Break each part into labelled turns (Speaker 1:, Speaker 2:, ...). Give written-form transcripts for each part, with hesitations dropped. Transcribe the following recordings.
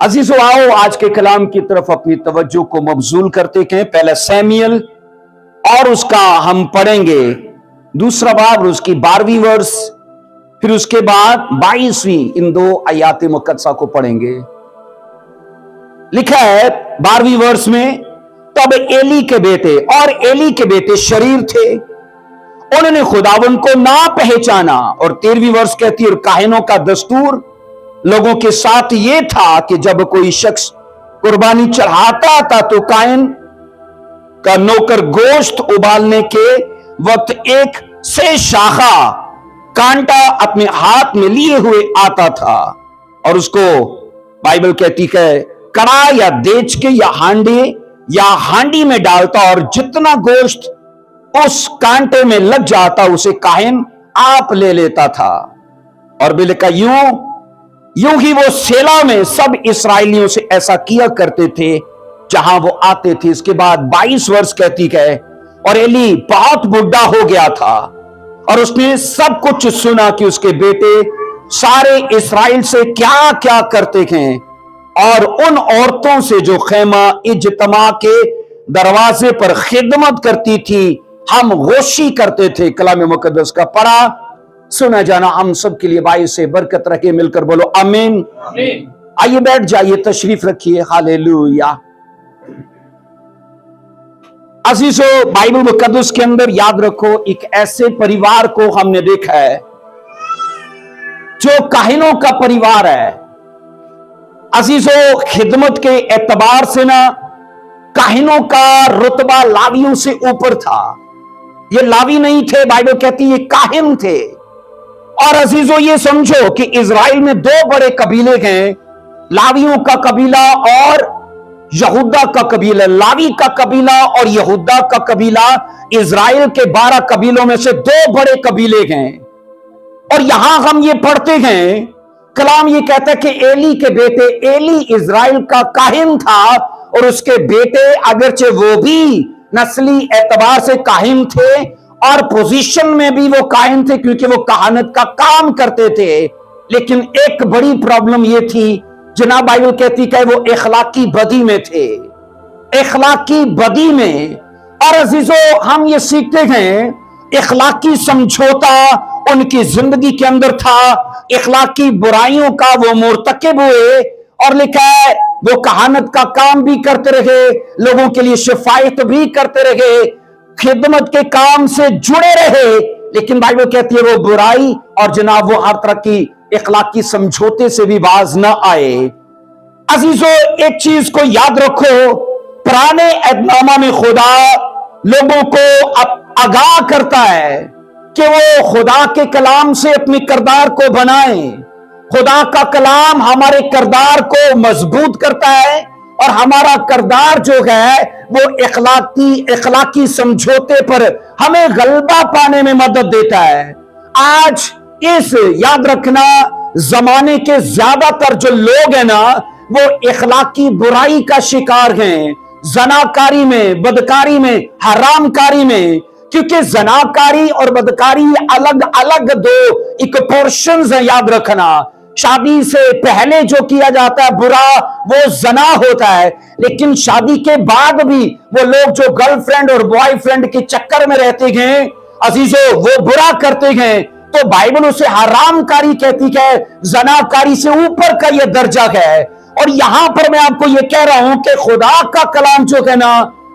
Speaker 1: अजीजों, आओ आज के कलाम की तरफ अपनी तवज्जो को मबजूल करते हैं। पहला सैमुएल और उसका हम पढ़ेंगे दूसरा बाब और उसकी 12वीं वर्ष, फिर उसके बाद 22वीं, इन दो आयात मुकद्दसा को पढ़ेंगे। लिखा है 12वीं वर्ष में, तब एली के बेटे, और एली के बेटे शरीर थे, उन्होंने खुदावन को ना पहचाना। और 13वीं वर्ष कहती है, और काहिनों का दस्तूर लोगों के साथ यह था कि जब कोई शख्स कुर्बानी चढ़ाता था तो काहिन का नौकर गोश्त उबालने के वक्त एक से शाखा कांटा अपने हाथ में लिए हुए आता था और उसको बाइबल कहती है कड़ा या देच के या हांडी में डालता, और जितना गोश्त उस कांटे में लग जाता उसे काहिन आप ले लेता था। और बिल का यूं ही वो सेला में सब इस्राएलियों से ऐसा किया करते थे जहां वो आते थे। इसके बाद 22 वर्ष कहती है, और एली बहुत बुढ़ा हो गया था और उसने सब कुछ सुना कि उसके बेटे सारे इस्राएल से क्या क्या करते हैं, और उन औरतों से जो खैमा इज्तिमा के दरवाजे पर खिदमत करती थी हम गोशी करते थे। कलाम मुकद्दस का पढ़ा सुना जाना हम सब के लिए बाइस से बरकत रखे। मिलकर बोलो आमीन। आइए बैठ जाइए, तशरीफ रखिए। हालेलुया। अजीजों, बाइबल मुकद्दस के अंदर याद रखो, एक ऐसे परिवार को हमने देखा है जो काहिनों का परिवार है। अजीजों, खिदमत के एतबार से ना काहिनों का रुतबा लावियों से ऊपर था। ये लावी नहीं थे, बाइबल कहती ये काहिन थे। और अजीजों, ये समझो कि इजराइल में दो बड़े कबीले हैं, लावियों का कबीला और यहूदा का कबीला। लावी का कबीला और यहूदा का कबीला इजराइल के 12 कबीलों में से दो बड़े कबीले हैं। और यहां हम ये पढ़ते हैं, कलाम ये कहता है कि एली के बेटे, एली इजराइल का काहिन था और उसके बेटे अगरचे वो भी नस्ली एतबार से काहिन थे और पोजीशन में भी वो काहिन थे क्योंकि वो कहानत का काम करते थे। लेकिन एक बड़ी प्रॉब्लम ये थी, जनाब बाइबल कहती है वो इखलाकी बदी में थे, इखलाकी बदी में। और अजीजों, हम ये सीखते हैं इखलाकी समझौता उनकी जिंदगी के अंदर था, इखलाकी बुराइयों का वो मुर्तकिब हुए। और लिखा है वो कहानत का काम भी करते रहे, लोगों के लिए शिफायत भी करते रहे, खिदमत के काम से जुड़े रहे। लेकिन बाइबल कहती है वो बुराई और जनाब वो हर तरह की इखलाकी समझौते से भी बाज ना आए। अजीजों, एक चीज को याद रखो, पुराने अहदनामा में खुदा लोगों को आगाह करता है कि वो खुदा के कलाम से अपने किरदार को बनाएं। खुदा का कलाम हमारे किरदार को मजबूत करता है और हमारा किरदार जो है वो इखलाकी समझौते पर हमें गलबा पाने में मदद देता है। आज इस याद रखना, जमाने के ज्यादातर जो लोग हैं ना वो इखलाकी बुराई का शिकार हैं, जनाकारी में, बदकारी में, हरामकारी में। क्योंकि जनाकारी और बदकारी अलग अलग दो एक पोर्शंस है, याद रखना। शादी से पहले जो किया जाता है बुरा वो जना होता है, लेकिन शादी के बाद भी वो लोग जो गर्लफ्रेंड और बॉयफ्रेंड के चक्कर में रहते हैं अजीजों वो बुरा करते हैं, तो बाइबल उसे हरामकारी कहती है, जनाकारी से ऊपर का ये दर्जा है। और यहां पर मैं आपको ये कह रहा हूं कि खुदा का कलाम जो है ना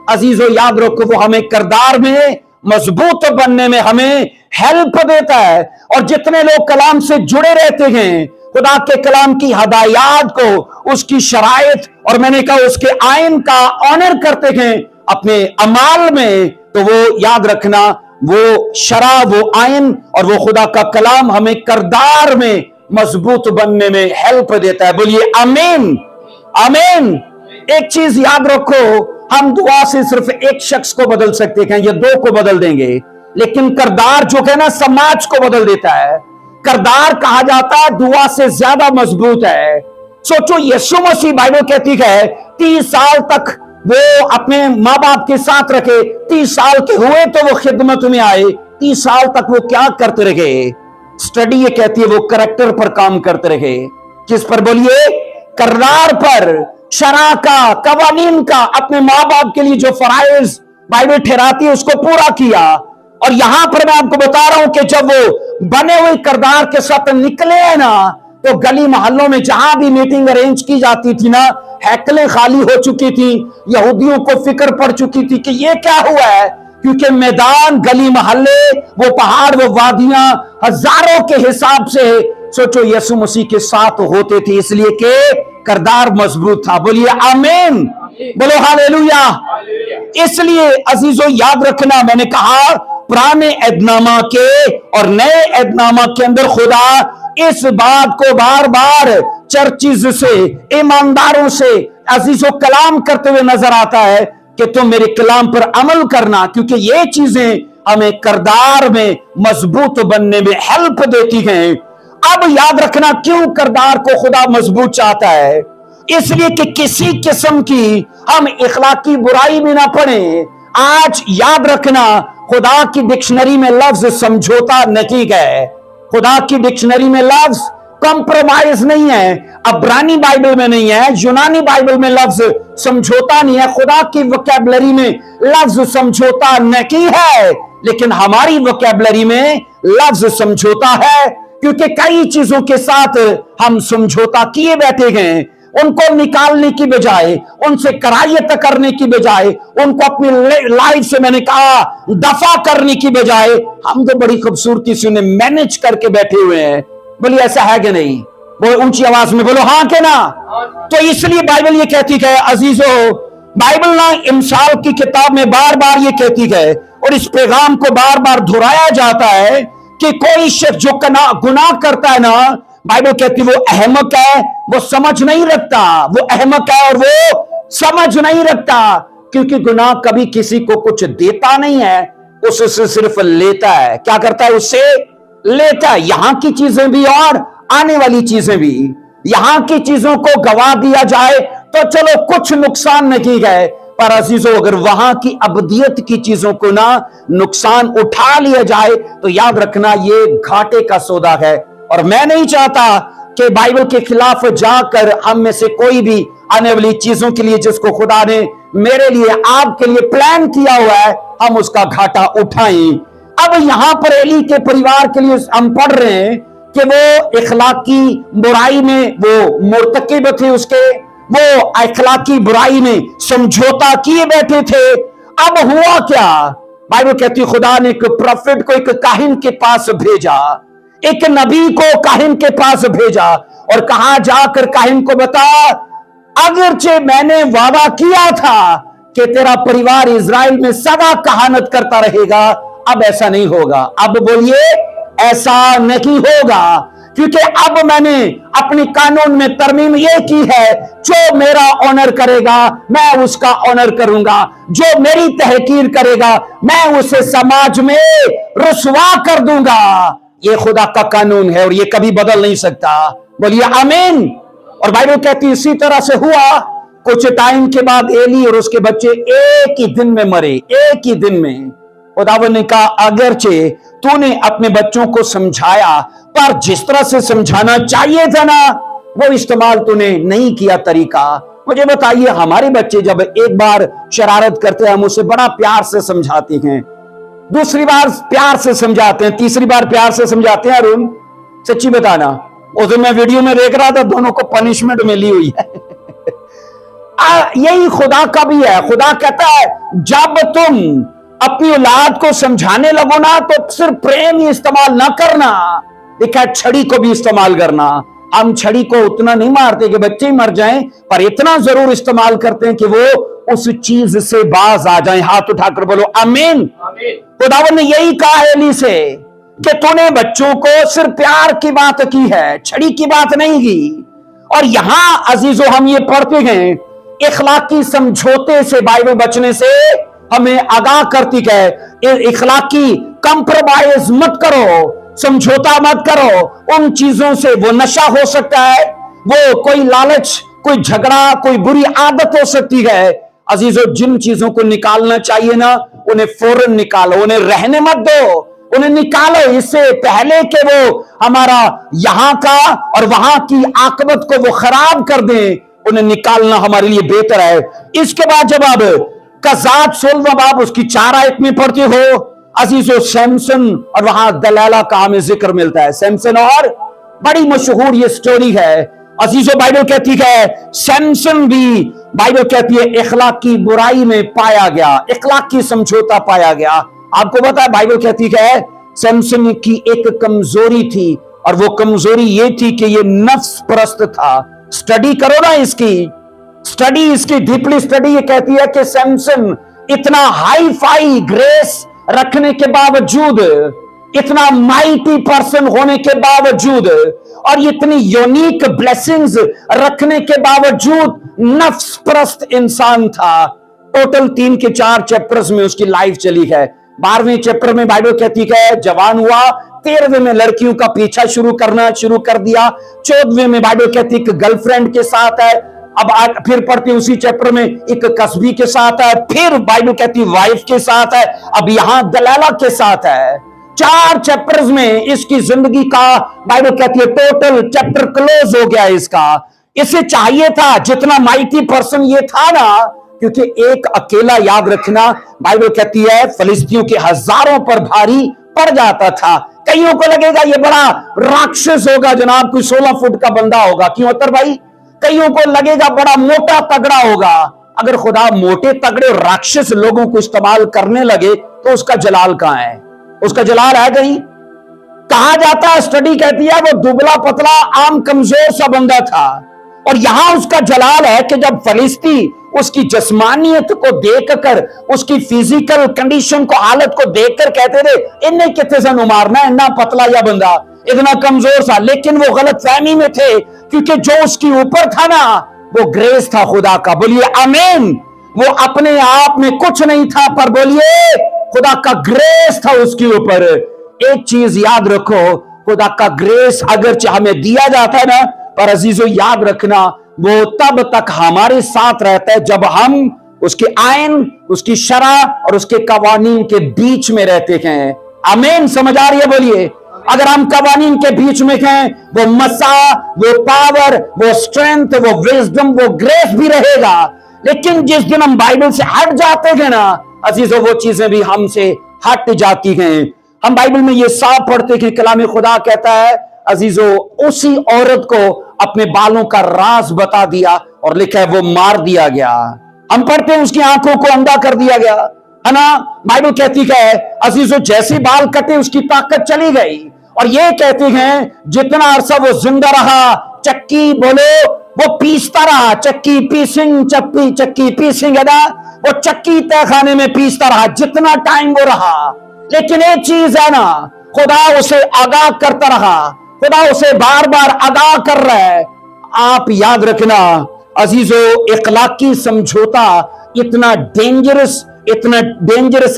Speaker 1: अजीजों, याद रखो वो हमें किरदार में मजबूत बनने में हमें हेल्प देता है। और जितने लोग कलाम से जुड़े रहते हैं, खुदा के कलाम की हदायत को, उसकी शरायत और मैंने कहा उसके आयन का ऑनर करते हैं अपने अमाल में, तो वो याद रखना वो शरा, वो आयन और वो खुदा का कलाम हमें किरदार में मजबूत बनने में हेल्प देता है। बोलिए आमीन, आमीन। एक चीज याद रखो, हम दुआ से सिर्फ एक शख्स को बदल सकते हैं या दो को बदल देंगे, लेकिन किरदार जो है ना समाज को बदल देता है। किरदार कहा जाता है दुआ से ज्यादा मजबूत है। सोचो, यीशु मसीह बाइबल कहती है 30 साल तक वो अपने माँ बाप के साथ रखे, 30 साल के हुए तो वो खिदमत में आए। 30 साल तक वो क्या करते रहे? स्टडी ये कहती है वो करैक्टर पर काम करते रहे। किस पर? बोलिए, किरदार पर, शरा का, कवानीन का, अपने माँ बाप के लिए जो फराइज बाइबल ठहराती है उसको पूरा किया। और यहां पर मैं आपको बता रहा हूं कि जब वो बने हुए किरदार के साथ निकले हैं ना, तो गली मोहल्लों में जहां भी मीटिंग अरेंज की जाती थी ना, हैकलें खाली हो चुकी थी, यहूदियों को फिक्र पड़ चुकी थी कि ये क्या हुआ है, क्योंकि मैदान, गली मोहल्ले, वो पहाड़, वो वादियां हजारों के हिसाब से सोचो यीशु मसीह के साथ होते थे, इसलिए कि किरदार मजबूत था। बोलिए आमीन, बोलो हालेलुया। इसलिए अजीजों याद रखना, मैंने कहा पुराने ऐदनामा के और नए ऐदनामा के अंदर खुदा इस बात को बार बार चर्चिज से, ईमानदारों से अजीजों कलाम करते हुए नजर आता है कि तुम मेरे कलाम पर अमल करना, क्योंकि ये चीजें हमें किरदार में मजबूत बनने में हेल्प देती हैं। अब याद रखना क्यों किरदार को खुदा मजबूत चाहता है, इसलिए कि किसी किस्म की हम इखलाकी बुराई में ना पड़े। आज याद रखना, खुदा की डिक्शनरी में लफ्ज समझौता नहीं है, खुदा की डिक्शनरी में लफ्ज कॉम्प्रोमाइज नहीं है, अब्रानी बाइबल में नहीं है, यूनानी बाइबल में लफ्ज समझौता नहीं है, खुदा की वोकैबुलरी में लफ्ज समझौता नहीं है, लेकिन हमारी वोकैबुलरी में लफ्ज समझौता है, क्योंकि कई चीजों के साथ हम समझौता किए बैठे हैं। उनको निकालने की बजाय, उनसे करायत करने की बजाय, उनको अपनी लाइफ से, मैंने कहा, दफा करने की बजाय हम तो बड़ी खूबसूरती से उन्हें मैनेज करके बैठे हुए हैं। बोलिए ऐसा है कि नहीं? वो ऊंची आवाज में बोलो हाँ के ना। तो इसलिए बाइबल ये कहती है अजीजों, बाइबल ना इमसाल की किताब में बार बार ये कहती है और इस पैगाम को बार बार दोहराया जाता है कि कोई शख्स जो गुनाह करता है ना, बाइबल कहती वो अहमक है, वो समझ नहीं रखता, वो अहमक है और वो समझ नहीं रखता, क्योंकि गुनाह कभी किसी को कुछ देता नहीं है, उससे सिर्फ लेता है। क्या करता है? उससे लेता है। यहां की चीजें भी और आने वाली चीजें भी। यहां की चीजों को गवा दिया जाए तो चलो कुछ नुकसान नहीं है, पर अजीजों अगर वहां की अबदियत की चीजों को ना नुकसान उठा लिया जाए तो याद रखना ये घाटे का सौदा है। और मैं नहीं चाहता कि बाइबल के खिलाफ जाकर हम में से कोई भी आने वाली चीजों के लिए जिसको खुदा ने मेरे लिए, आपके लिए प्लान किया हुआ है, हम उसका घाटा उठाएं। अब यहां पर एली के परिवार के लिए हम पढ़ रहे हैं कि वो इखलाकी बुराई में वो मुर्तकिब थे, उसके वो इखलाकी बुराई में समझौता किए बैठे थे। अब हुआ क्या? बाइबल कहती खुदा ने एक प्रोफेट को, एक काहिन के पास भेजा, एक नबी को काहिन के पास भेजा और कहा जाकर काहिन को बता, अगरचे मैंने वादा किया था कि तेरा परिवार इज़राइल में सदा कहानत करता रहेगा, अब ऐसा नहीं होगा। अब बोलिए ऐसा नहीं होगा, क्योंकि अब मैंने अपनी कानून में तरमीम ये की है, जो मेरा ऑनर करेगा मैं उसका ऑनर करूंगा, जो मेरी तहकीर करेगा मैं उसे समाज में रुसवा कर दूंगा। ये खुदा का कानून है और ये कभी बदल नहीं सकता। बोलिए आमीन। और बाइबल कहती इसी तरह से हुआ। कुछ टाइम के बाद एली और उसके बच्चे एक ही दिन में मरे, एक ही दिन में। खुदावंद ने कहा अगरचे तूने अपने बच्चों को समझाया, पर जिस तरह से समझाना चाहिए था ना, वो इस्तेमाल तूने नहीं किया तरीका। मुझे बताइए, हमारे बच्चे जब एक बार शरारत करते हैं हम उसे बड़ा प्यार से समझाते हैं, दूसरी बार प्यार से समझाते हैं, तीसरी बार प्यार से समझाते हैं। अरुण सच्ची बताना, उस दिन मैं वीडियो में देख रहा था, दोनों को पनिशमेंट मिली हुई है। यही खुदा का भी है। खुदा कहता है जब तुम अपनी औलाद को समझाने लगो ना, तो सिर्फ प्रेम ही इस्तेमाल ना करना, देखा छड़ी को भी इस्तेमाल करना। हम छड़ी को उतना नहीं मारते कि बच्चे ही मर जाएं, पर इतना जरूर इस्तेमाल करते हैं कि वो उस चीज से बाज आ जाएं। हाथ उठाकर बोलो आमीन। खुदावंद ने यही कहा एली से कि तूने बच्चों को सिर्फ प्यार की बात की है, छड़ी की बात नहीं की। और यहां अजीजों हम ये पढ़ते हैं, इखलाकी समझौते से बाइबल बचने से हमें आगाह करती है। इखलाकी कंप्रोमाइज मत करो, समझौता मत करो उन चीजों से। वो नशा हो सकता है, वो कोई लालच, कोई झगड़ा, कोई बुरी आदत हो सकती है। अजीजों जिन चीजों को निकालना चाहिए ना, उन्हें फौरन निकालो, उन्हें रहने मत दो। उन्हें निकालो, इससे पहले कि वो हमारा यहाँ का और वहां की आकबत को वो खराब कर दें, उन्हें निकालना हमारे लिए बेहतर है। इसके बाद जब आप कज़ात 16वां बाब उसकी 4 आयत में पढ़ते हो, अजीजो सैमसन और वहां दलाला का हमें जिक्र मिलता है। सैमसन, और बड़ी मशहूर ये स्टोरी है अजीजो, बाइबल कहती है सैमसन भी, बाइबल कहती है इखलाक की बुराई में पाया गया, इखलाक की समझौता पाया गया। आपको पता है बाइबल कहती है सैमसन की एक कमजोरी थी, और वो कमजोरी ये थी कि ये नफ्स परस्त था। स्टडी करो ना इसकी, स्टडी इसकी डीपली स्टडी, ये कहती है कि सैमसन इतना हाई फाई ग्रेस रखने के बावजूद, इतना माइटी पर्सन होने के बावजूद, और इतनी यूनिक ब्लेसिंग्स रखने के बावजूद नफ्स परस्त इंसान था। टोटल 3 के 4 चैप्टर्स में उसकी लाइफ चली है। 12वें चैप्टर में बाइबल कहती है जवान हुआ, 13वें में लड़कियों का पीछा शुरू कर दिया, 14वें में बाइबल कहती है गर्लफ्रेंड के साथ है, अब फिर पढ़ते उसी चैप्टर में एक कस्बी के साथ है, फिर बाइबल कहती वाइफ के साथ है, अब यहां दलाला के साथ है। 4 चैप्टर्स में इसकी जिंदगी का बाइबल कहती है टोटल चैप्टर क्लोज हो गया इसका। इसे चाहिए था जितना माइटी पर्सन ये था ना, क्योंकि एक अकेला, याद रखना बाइबल कहती है फलिस्तियों के हजारों पर भारी पड़ जाता था। कईयों को लगेगा ये बड़ा राक्षस होगा जनाब, कोई 16 फुट का बंदा होगा, क्यों अतर भाई? कईयों को लगेगा बड़ा मोटा तगड़ा होगा। अगर खुदा मोटे तगड़े राक्षस लोगों को इस्तेमाल करने लगे तो उसका जलाल कहां है? उसका जलाल है कहीं? कहा जाता है, स्टडी कहती है वो दुबला पतला आम कमजोर सा बंदा था, और यहां उसका जलाल है कि जब फलिस्ती उसकी जिस्मानियत को देखकर, उसकी फिजिकल कंडीशन को, हालत को देखकर कहते थे इन्हें कितने से मारना, इतना पतला या बंदा, इतना कमजोर सा, लेकिन वो गलत फहमी में थे, क्योंकि जो उसके ऊपर था ना वो ग्रेस था खुदा का। बोलिए आमीन। वो अपने आप में कुछ नहीं था, पर बोलिए खुदा का ग्रेस था उसके ऊपर। एक चीज याद रखो, खुदा का ग्रेस अगर हमें दिया जाता है ना, पर अजीजों याद रखना वो तब तक हमारे साथ रहता है जब हम उसके आयन, उसकी शरह और उसके कवानीन के बीच में रहते हैं। आमीन, समझ आ रही है? बोलिए। अगर हम कवानीन के बीच में हैं, वो मसा, वो पावर, वो स्ट्रेंथ, वो विजडम, वो ग्रेस भी रहेगा। लेकिन जिस दिन हम बाइबल से हट जाते हैं ना अजीजों, वो चीजें भी हमसे हट जाती हैं। हम बाइबल में ये साफ पढ़ते कि कलाम खुदा कहता है अजीजों, उसी औरत को अपने बालों का राज बता दिया और लिखा है वो मार दिया गया। हम पढ़ते हैं उसकी आंखों को अंधा कर दिया गया, है ना? बाइबल कहती है अजीजों, जैसे बाल कटे उसकी ताकत चली गई। और ये कहते हैं जितना अरसा वो जिंदा रहा, चक्की बोलो वो पीसता रहा, चक्की पीसिंग, चक्की पीसिंग है ना, वो चक्की तय खाने में पीसता रहा जितना टाइम वो रहा। लेकिन एक चीज है ना, खुदा उसे आगाह करता रहा, खुदा उसे बार बार आगाह कर रहा है। आप याद रखना अजीजों, इखलाकी समझौता इतना डेंजरस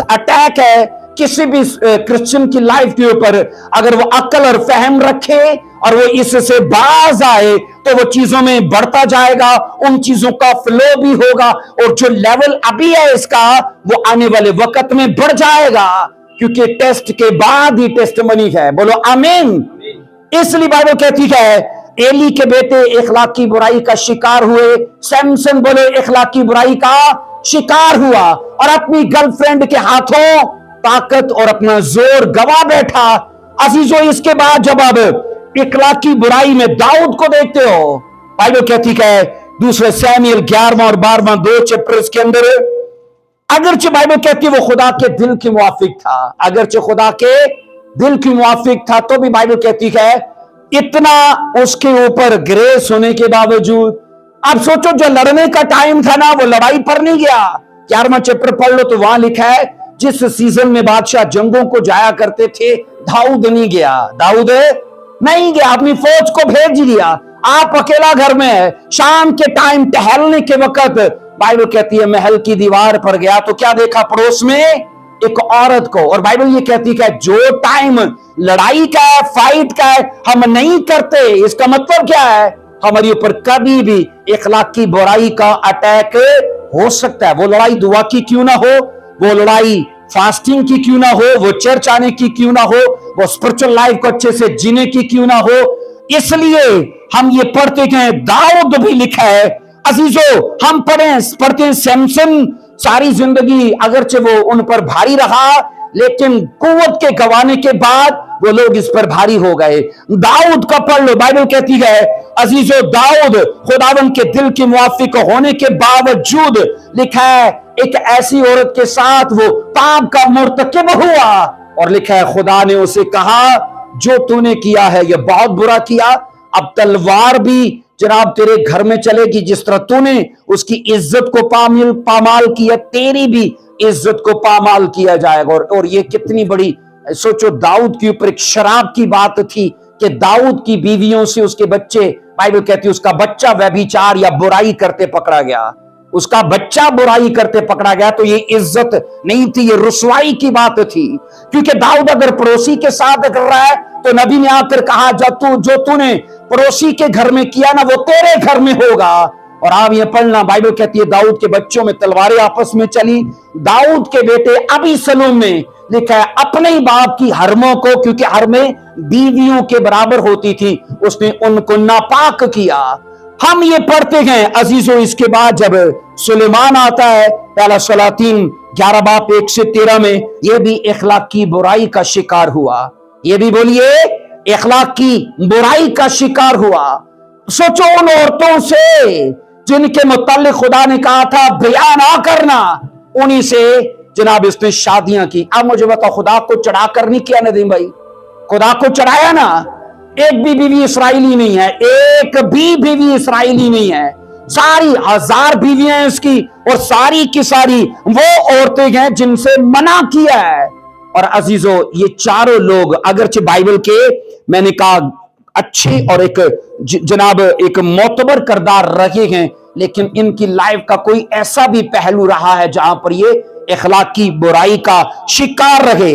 Speaker 1: अटैक है किसी भी क्रिश्चियन की लाइफ के ऊपर। अगर वो अक्ल और फहम रखे और वो इससे बाज आए तो वो चीजों में बढ़ता जाएगा, उन चीजों का फ्लो भी होगा, और जो लेवल अभी है इसका वो आने वाले वक्त में बढ़ जाएगा, क्योंकि टेस्ट के बाद ही टेस्टमनी है। बोलो आमीन। इसलिए बाइबल कहती है एली के बेटे इखलाकी बुराई का शिकार हुए, सैमसन बोले इखलाकी बुराई का शिकार हुआ और अपनी गर्लफ्रेंड के हाथों ताकत और अपना जोर गवा बैठा। अजीजों, इसके बाद जब अब इखलाकी बुराई में दाऊद को देखते हो, बाइबल कहती है दूसरे सैमुएल 11वां और 12वां 2 चैप्टर्स के अंदर, अगरचे बाइबल कहती है वो खुदा के दिल के मुआफिक था, अगरचे खुदा के दिल के मुआफिक था, तो भी बाइबल कहती है इतना उसके ऊपर ग्रेस होने के बावजूद। आप सोचो, जो लड़ने का टाइम था ना वो लड़ाई पर नहीं गया। 11वां चैप्टर पढ़ लो तो वहां लिखा है जिस सीजन में बादशाह जंगों को जाया करते थे दाऊद नहीं गया, दाऊद नहीं गया, अपनी फौज को भेज दिया। आप अकेला घर में है, शाम के टाइम टहलने के वक्त बाइबल कहती है महल की दीवार पर गया तो क्या देखा? पड़ोस में एक औरत को। और बाइबल ये कहती है जो टाइम लड़ाई का है, फाइट का है, हम नहीं करते, इसका मतलब क्या है? हमारे ऊपर कभी भी इखलाकी बुराई का अटैक हो सकता है। वो लड़ाई दुआ की क्यों ना हो, वो लड़ाई फास्टिंग की क्यों ना हो, वो चर्च आने की क्यों ना हो, वो स्पिरिचुअल लाइफ को अच्छे से जीने की क्यों ना हो। इसलिए हम ये पढ़ते हैं, दाऊद भी लिखा है अजीजो, हम पढ़ते हैं सैमसन सारी जिंदगी अगरचे वो उन पर भारी रहा, लेकिन कुव्वत के गवाने के बाद वो लोग इस पर भारी हो गए। दाऊद का पढ़ लो, बाइबल कहती है अजीजो, दाऊद खुदावन के दिल के मुवाफिक होने के बावजूद लिखा है एक ऐसी औरत के साथ वो पाप का मुर्तकिब हुआ, और लिखा है खुदा ने उसे कहा जो तूने किया है यह बहुत बुरा किया, अब तलवार भी जनाब तेरे घर में चलेगी, जिस तरह तूने उसकी इज्जत को पामाल किया, तेरी भी इज्जत को पामाल किया जाएगा। और ये कितनी बड़ी, सोचो, दाऊद के ऊपर एक शराब की बात थी कि दाऊद की बीवियों से उसके बच्चे, बाइबल कहती है उसका बच्चा व्यभिचार या बुराई करते पकड़ा गया, उसका बच्चा बुराई करते पकड़ा गया। तो ये इज्जत नहीं थी, ये रुसवाई की बात थी, क्योंकि दाऊद अगर पड़ोसी के साथ कर रहा है तो नबी ने आकर कहा जो तूने पड़ोसी के घर में किया ना वो तेरे घर में होगा। और आप ये पढ़ना, बाइबल कहती है दाऊद के बच्चों में तलवारें आपस में चली। दाऊद के बेटे अबीसलोम ने लिखा है अपने ही बाप की हरमों को, क्योंकि हरमें बीवियों के बराबर होती थी, उसने उनको नापाक किया। हम ये पढ़ते हैं अजीजों, इसके बाद जब सुलेमान आता है, पहला सलातीन 11 बाप 1 से 13 में, ये भी इखलाक की बुराई का शिकार हुआ। ये भी बोलिए, इखलाक की बुराई का शिकार हुआ। सोचो उन औरतों से जिनके मुताल्लिक खुदा ने कहा था बयान ना करना, उन्हीं से जनाब इसने शादियां की। अब मुझे बताओ, खुदा को चढ़ा कर नहीं किया नदीम भाई? खुदा को चढ़ाया ना। एक भी बीवी इस्राएली नहीं है, एक भी बीवी इस्राएली नहीं है, सारी 1000 बीवियां हैं उसकी, और सारी की सारी वो औरतें हैं जिनसे मना किया है। और अजीजों, ये चारों लोग अगरचे बाइबल के, मैंने कहा, अच्छे और एक जनाब एक मोतबर करदार रहे हैं, लेकिन इनकी लाइफ का कोई ऐसा भी पहलू रहा है जहां पर ये इखलाक की बुराई का शिकार रहे।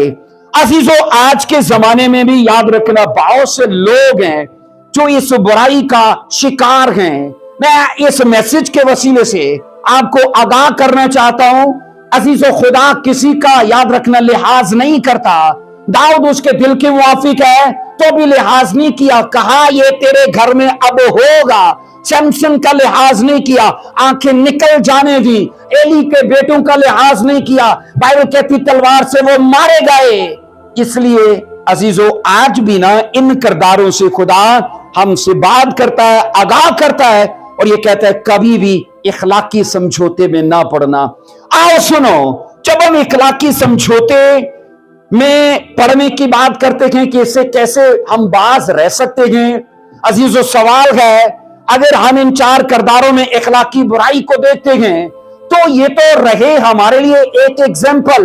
Speaker 1: अजीजों, आज के जमाने में भी याद रखना, बहुत से लोग हैं जो इस बुराई का शिकार हैं। मैं इस मैसेज के वसीले से आपको आगाह करना चाहता हूं अजीजों, खुदा किसी का, याद रखना, लिहाज नहीं करता। दाऊद उसके दिल के मुवाफिक है तो भी लिहाज नहीं किया, कहा ये तेरे घर में अब होगा। सैमसन का लिहाज नहीं किया, आंखें निकल जाने दी। एली के बेटों का लिहाज नहीं किया, बाइबल कहती तलवार से वो मारे गए। इसलिए अजीजों, आज भी ना इन किरदारों से खुदा हमसे बात करता है, आगाह करता है, और ये कहता है कभी भी इखलाकी समझौते में ना पड़ना। आओ सुनो, जब हम इखलाकी समझौते में पढ़ने की बात करते हैं कि इससे कैसे हम बाज रह सकते हैं, अजीजों, सवाल है, अगर हम इन 4 किरदारों में इखलाकी बुराई को देखते हैं तो ये तो रहे हमारे लिए एक एग्जाम्पल,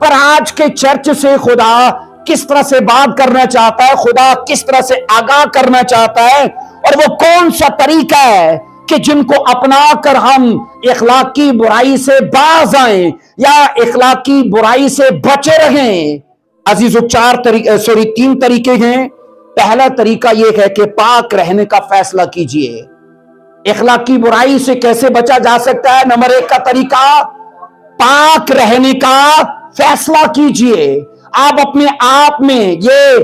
Speaker 1: पर आज के चर्च से खुदा किस तरह से बात करना चाहता है, खुदा किस तरह से आगाह करना चाहता है, और वो कौन सा तरीका है कि जिनको अपनाकर हम इखलाकी बुराई से बाज आए या इखलाकी बुराई से बचे रहें। अजीजों, 3 तरीके हैं। पहला तरीका यह है कि पाक रहने का फैसला कीजिए। इखलाकी बुराई से कैसे बचा जा सकता है? नंबर 1 का तरीका, पाक रहने का फैसला कीजिए। आप अपने आप में ये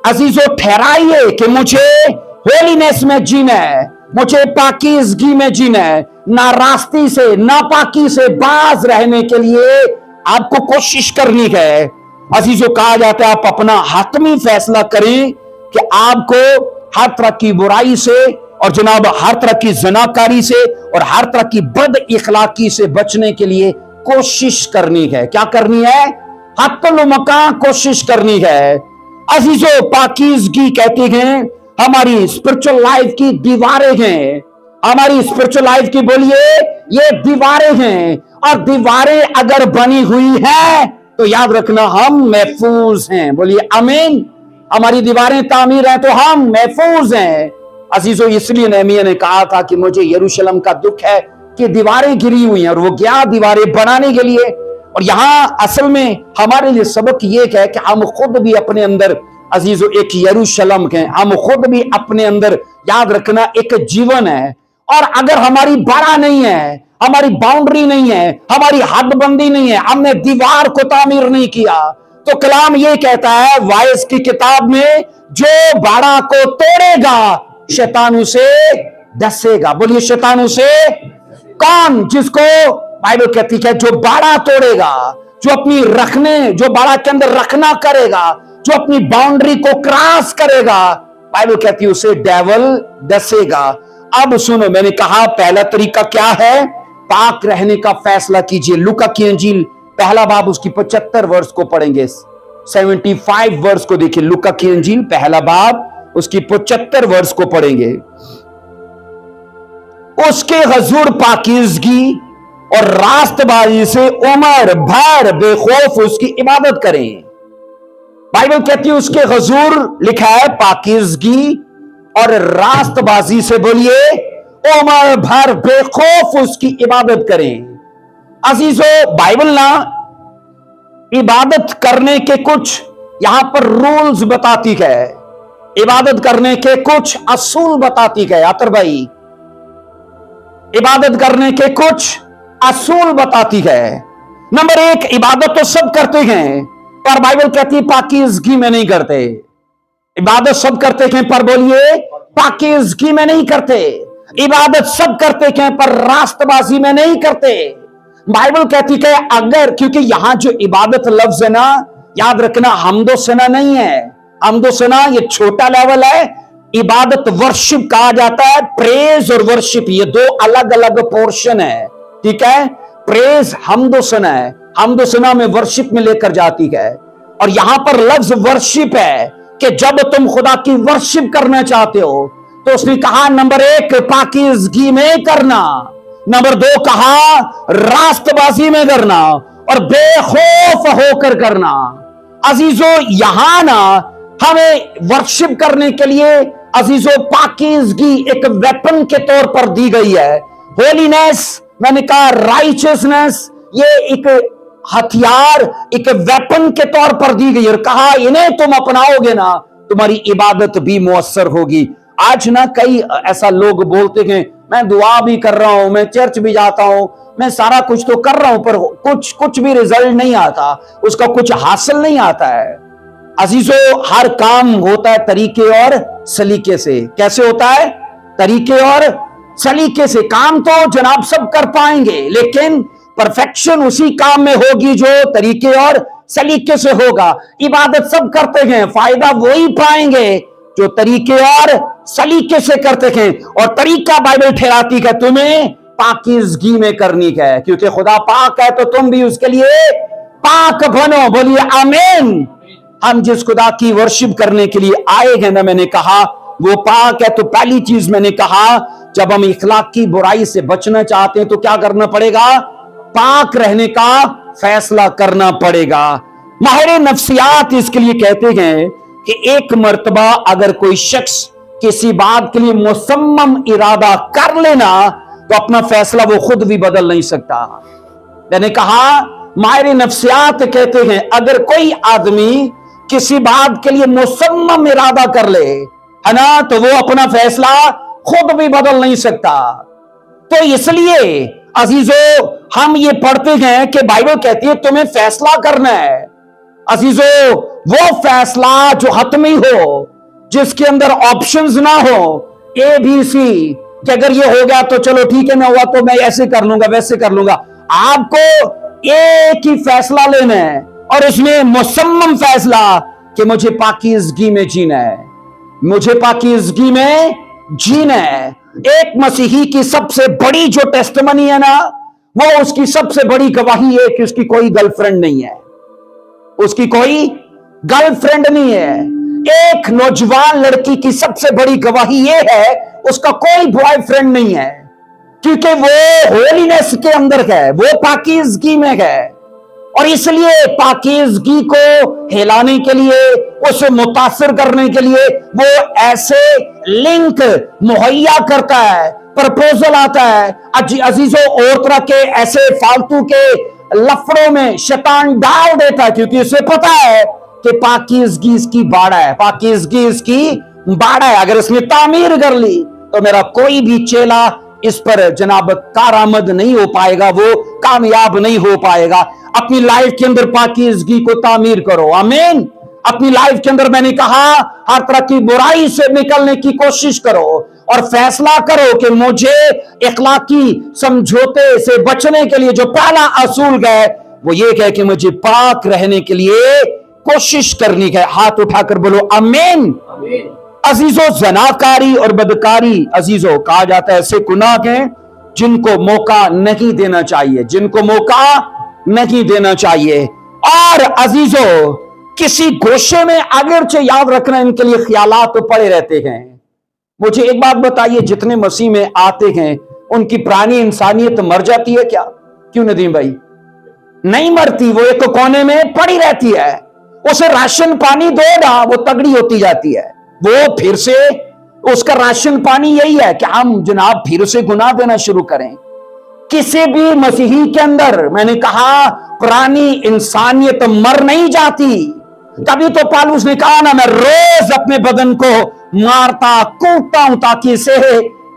Speaker 1: अजीजों ठहराइए कि मुझे होलीनेस में जीना है, मुझे पाकीज़गी में जीना है, नारास्ती से, नापाकी से बाज रहने के लिए आपको कोशिश करनी है। अजीजों, कहा जाता है आप अपना हातमी फैसला करें कि आपको हर तरह की बुराई से और जनाब हर तरह की जनाकारी से और हर तरह की बद इखलाकी से बचने के लिए कोशिश करनी है। क्या करनी है? हत्तल मकान कोशिश करनी है। अजीजों, पाकीज़गी कहते हैं हमारी स्पिरिचुअल लाइफ की दीवारें हैं। हमारी स्पिरिचुअल लाइफ की, बोलिए, ये दीवारें हैं, और दीवारें अगर बनी हुई हैं तो याद रखना हम महफूज हैं। बोलिए आमीन। हमारी दीवारें तामीर हैं तो हम महफूज हैं। अजीजों, इसलिए नहमिया ने कहा था कि मुझे यरूशलेम का दुख है कि दीवारें गिरी हुई हैं, और वो गया दीवारें बनाने के लिए। और यहां असल में हमारे लिए सबक ये है कि हम खुद भी अपने अंदर अजीजों एक यरूशलेम हैं, हम खुद भी अपने अंदर, याद रखना, एक जीवन है, और अगर हमारी बाड़ा नहीं है, हमारी बाउंड्री नहीं है, हमारी हदबंदी नहीं है, हमने दीवार को तामीर नहीं किया, तो कलाम ये कहता है वाइस की किताब में, जो बाड़ा को तोड़ेगा शैतान उसे डसेगा। बोलिए शैतान उसे, कौन? जिसको बाइबल कहती है जो बाड़ा तोड़ेगा, जो अपनी जो बाड़ा के अंदर रखना करेगा, जो अपनी बाउंड्री को क्रॉस करेगा, बाइबल कहती है उसे डेविल डसेगा। अब सुनो, मैंने कहा पहला तरीका क्या है? पाक रहने का फैसला कीजिए। लूका की इंजील पहला बाब उसकी 75 वर्ष को पढ़ेंगे, 75 वर्ष को देखिए। लूका की इंजील पहला बाब उसकी 75 वर्ष को पढ़ेंगे। उसके हजूर पाकीज़गी और रास्तबाजी से उम्र भर बेखौफ उसकी इबादत करें। बाइबल कहती है उसके हजूर लिखा है पाकीज़गी और रास्तबाजी से, बोलिए, उम्र भर बेखौफ उसकी इबादत करें। अजीजों, बाइबल ना इबादत करने के कुछ यहां पर रूल्स बताती है, इबादत करने के कुछ असूल बताती है। आतर भाई, इबादत करने के कुछ असूल बताती है। नंबर 1, इबादत तो सब करते हैं, पर बाइबल कहती है पाकीज़गी में नहीं करते। इबादत सब करते हैं, पर बोलिए पाकीज़गी में नहीं करते। इबादत सब करते हैं, पर रास्तबाजी में नहीं करते। बाइबल कहती है अगर, क्योंकि यहां जो इबादत लफ्ज है ना, याद रखना, हमदो सना नहीं है। हमदो सना ये छोटा लेवल है। इबादत वर्शिप कहा जाता है। प्रेज और वर्शिप ये दो अलग अलग पोर्शन है, ठीक है। प्रेज हमदो सना है, हमदो सना में वर्शिप में लेकर जाती है। और यहां पर लफ्ज वर्शिप है कि जब तुम खुदा की वर्शिप करना चाहते हो तो उसने कहा नंबर 1 पाकीज़गी में करना, नंबर 2 कहा रास्तबाजी में करना, और बेखौफ होकर करना। अजीजों, यहां ना हमें वर्शिप करने के लिए अजीजों पाकीज़गी एक वेपन के तौर पर दी गई है। होलीनेस, मैंने कहा राइचियसनेस, ये एक हथियार, एक वेपन के तौर पर दी गई, और कहा इन्हें तुम अपनाओगे ना तुम्हारी इबादत भी मुअस्सर होगी। आज ना कई ऐसा लोग बोलते हैं मैं दुआ भी कर रहा हूं, मैं चर्च भी जाता हूं, मैं सारा कुछ तो कर रहा हूं, पर कुछ भी रिजल्ट नहीं आता, उसका कुछ हासिल नहीं आता है। अजीजों, हर काम होता है तरीके और सलीके से। कैसे होता है? तरीके और सलीके से। काम तो जनाब सब कर पाएंगे, लेकिन परफेक्शन उसी काम में होगी जो तरीके और सलीके से होगा। इबादत सब करते हैं, फायदा वही पाएंगे जो तरीके और सलीके से करते हैं। और तरीका बाइबल ठहराती है तुम्हें पाकीज़गी में करनी है, क्योंकि खुदा पाक है तो तुम भी उसके लिए पाक बनो। बोलिए आमीन। हम जिस खुदा की वर्शिप करने के लिए आए हैं ना, मैंने कहा वो पाक है। तो पहली चीज मैंने कहा, जब हम इखलाक की बुराई से बचना चाहते हैं तो क्या करना पड़ेगा? पाक रहने का फैसला करना पड़ेगा। माहिर नफ्सियात इसके लिए कहते हैं कि एक मर्तबा अगर कोई शख्स किसी बात के लिए मुसम्मम इरादा कर लेना तो अपना फैसला वो खुद भी बदल नहीं सकता। मैंने कहा माहिर नफ्सियात कहते हैं अगर कोई आदमी किसी बात के लिए मुसम्मम इरादा कर ले, है ना, तो वो अपना फैसला खुद भी बदल नहीं सकता। तो इसलिए अजीजों, हम ये पढ़ते हैं कि बाइबल कहती है तुम्हें फैसला करना है। अजीजों, वो फैसला जो हतमी हो, जिसके अंदर ऑप्शंस ना हो, ए बी सी, कि अगर ये हो गया तो चलो ठीक है, ना हुआ तो मैं ऐसे कर लूंगा वैसे कर लूंगा। आपको एक ही फैसला लेना है, और उसमें मुसम्मम फैसला कि मुझे पाकीज़गी में जीना है, मुझे पाकीज़गी में जीना है। एक मसीही की सबसे बड़ी जो टेस्टमनी है ना, वो उसकी सबसे बड़ी गवाही है कि उसकी कोई गर्लफ्रेंड नहीं है, उसकी कोई गर्लफ्रेंड नहीं है। एक नौजवान लड़की की सबसे बड़ी गवाही ये है उसका कोई बॉयफ्रेंड नहीं है, क्योंकि वो होलीनेस के अंदर है, वो पाकीज़गी में है। और इसलिए पाकीज़गी को हिलाने के लिए, उसे मुतासिर करने के लिए वो ऐसे लिंक मुहैया करता है, प्रपोजल आता है। अजीजों, और तरह के ऐसे फालतू के लफड़ों में शैतान डाल देता है, क्योंकि उसे पता है कि पाकीज़गी इसकी बाड़ा है, पाकीज़गी इसकी बाड़ा है। अगर इसने तामीर कर ली तो मेरा कोई भी चेला इस पर जनाब कारआमद नहीं हो पाएगा, वो कामयाब नहीं हो पाएगा। अपनी लाइफ के अंदर पाकीज़गी को तामीर करो, आमीन। अपनी लाइफ के अंदर मैंने कहा हर तरह की बुराई से निकलने की कोशिश करो और फैसला करो कि मुझे इखलाकी समझौते से बचने के लिए जो पहला असूल है वो ये है कि मुझे पाक रहने के लिए कोशिश करनी है। हाथ उठाकर बोलो आमीन। अजीजों, जनाकारी और बदकारी अजीजों कहा जाता है ऐसे गुनाह हैं जिनको मौका नहीं देना चाहिए, जिनको मौका नहीं देना चाहिए। और अजीजों, किसी गोशे में अगरचे याद रखना इनके लिए ख्यालात तो पड़े रहते हैं। मुझे एक बात बताइए, जितने मसीह में आते हैं उनकी पुरानी इंसानियत मर जाती है क्या? क्यों नदीम भाई? नहीं मरती, वो एक कोने में पड़ी रहती है। उसे राशन पानी दो ना, वो तगड़ी होती जाती है। वो फिर से उसका राशन पानी यही है कि हम जनाब फिर से गुनाह देना शुरू करें। किसी भी मसीही के अंदर मैंने कहा पुरानी इंसानियत मर नहीं जाती। तभी तो पौलुस ने कहा ना, मैं रोज अपने बदन को मारता कूटता हूं ताकि इसे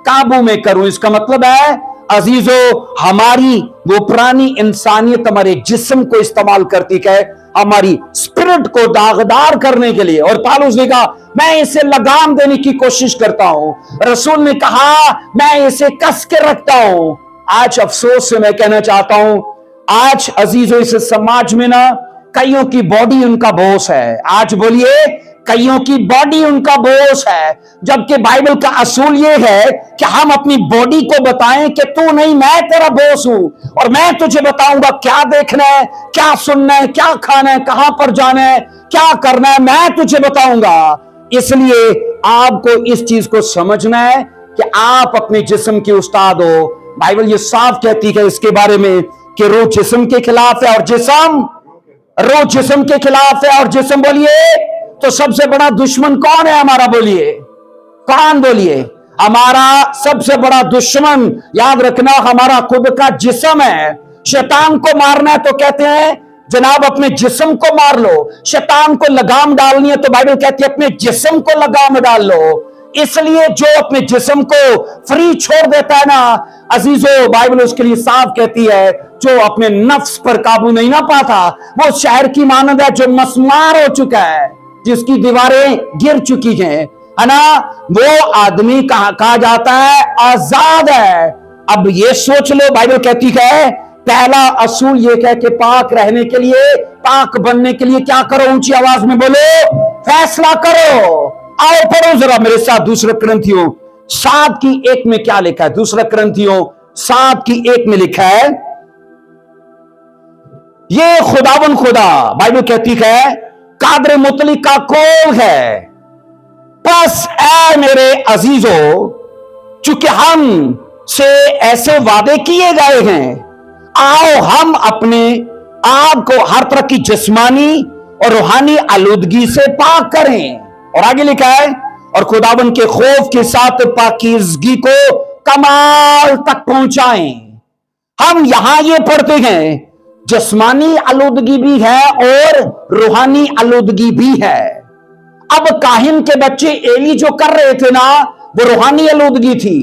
Speaker 1: काबू में करूं। इसका मतलब है अजीजों, हमारी वो पुरानी इंसानियत हमारे जिस्म को इस्तेमाल करती है हमारी स्पिरिट को दागदार करने के लिए। और पौलुस ने कहा मैं इसे लगाम देने की कोशिश करता हूं। रसूल ने कहा मैं इसे कस के रखता हूं। आज अफसोस से मैं कहना चाहता हूं, आज अजीजों इस समाज में ना कईयों की बॉडी उनका बॉस है। आज बोलिए, कईयों की बॉडी उनका बॉस है, जबकि बाइबल का असूल यह है कि हम अपनी बॉडी को बताएं कि तू नहीं, मैं तेरा बॉस हूं और मैं तुझे बताऊंगा क्या देखना है, क्या सुनना है, क्या खाना है, कहां पर जाना है, क्या करना है, मैं तुझे बताऊंगा। इसलिए आपको इस चीज को समझना है कि आप अपने जिस्म के उस्ताद हो। बाइबल ये साफ कहती है इसके बारे में कि रूह जिस्म के खिलाफ है और जिस्म रूह जिस्म के खिलाफ है। और जिस्म बोलिए तो सबसे बड़ा दुश्मन कौन है हमारा? बोलिए कौन? बोलिए हमारा सबसे बड़ा दुश्मन याद रखना हमारा खुद का जिस्म है। शैतान को मारना है तो कहते हैं जनाब अपने जिस्म को मार लो। शैतान को लगाम डालनी है तो बाइबल कहती है अपने जिस्म को लगाम डाल लो। इसलिए जो अपने जिस्म को फ्री छोड़ देता है ना अजीजों, बाइबल उसके लिए साफ कहती है जो अपने नफ्स पर काबू नहीं ना पाता वो शहर की मानद है जो मसमार हो चुका है, जिसकी दीवारें गिर चुकी हैं, है ना। वो आदमी कहा जाता है आजाद है। अब ये सोच लो, बाइबल कहती है पहला असूल ये है कि पाक रहने के लिए, पाक बनने के लिए क्या करो? ऊंची आवाज में बोलो, फैसला करो। आओ पढ़ो जरा मेरे साथ दूसरा कुरिन्थियों 7:1 में क्या लिखा है? दूसरा कुरिन्थियों 7:1 में लिखा है, ये खुदावन खुदा बाइबल कहती है कादर मुतलिक का कौल है। बस ऐ मेरे अजीजों, चूंकि हम से ऐसे वादे किए गए हैं, आओ हम अपने आप को हर तरह की जिस्मानी और रूहानी आलूदगी से पाक करें। और आगे लिखा है और खुदावन के खौफ के साथ पाकीज़गी को कमाल तक पहुंचाएं। हम यहां ये पढ़ते हैं जिस्मानी आलूदगी भी है और रूहानी आलूदगी भी है। अब काहिन के बच्चे एली जो कर रहे थे ना वो रूहानी आलूदगी थी।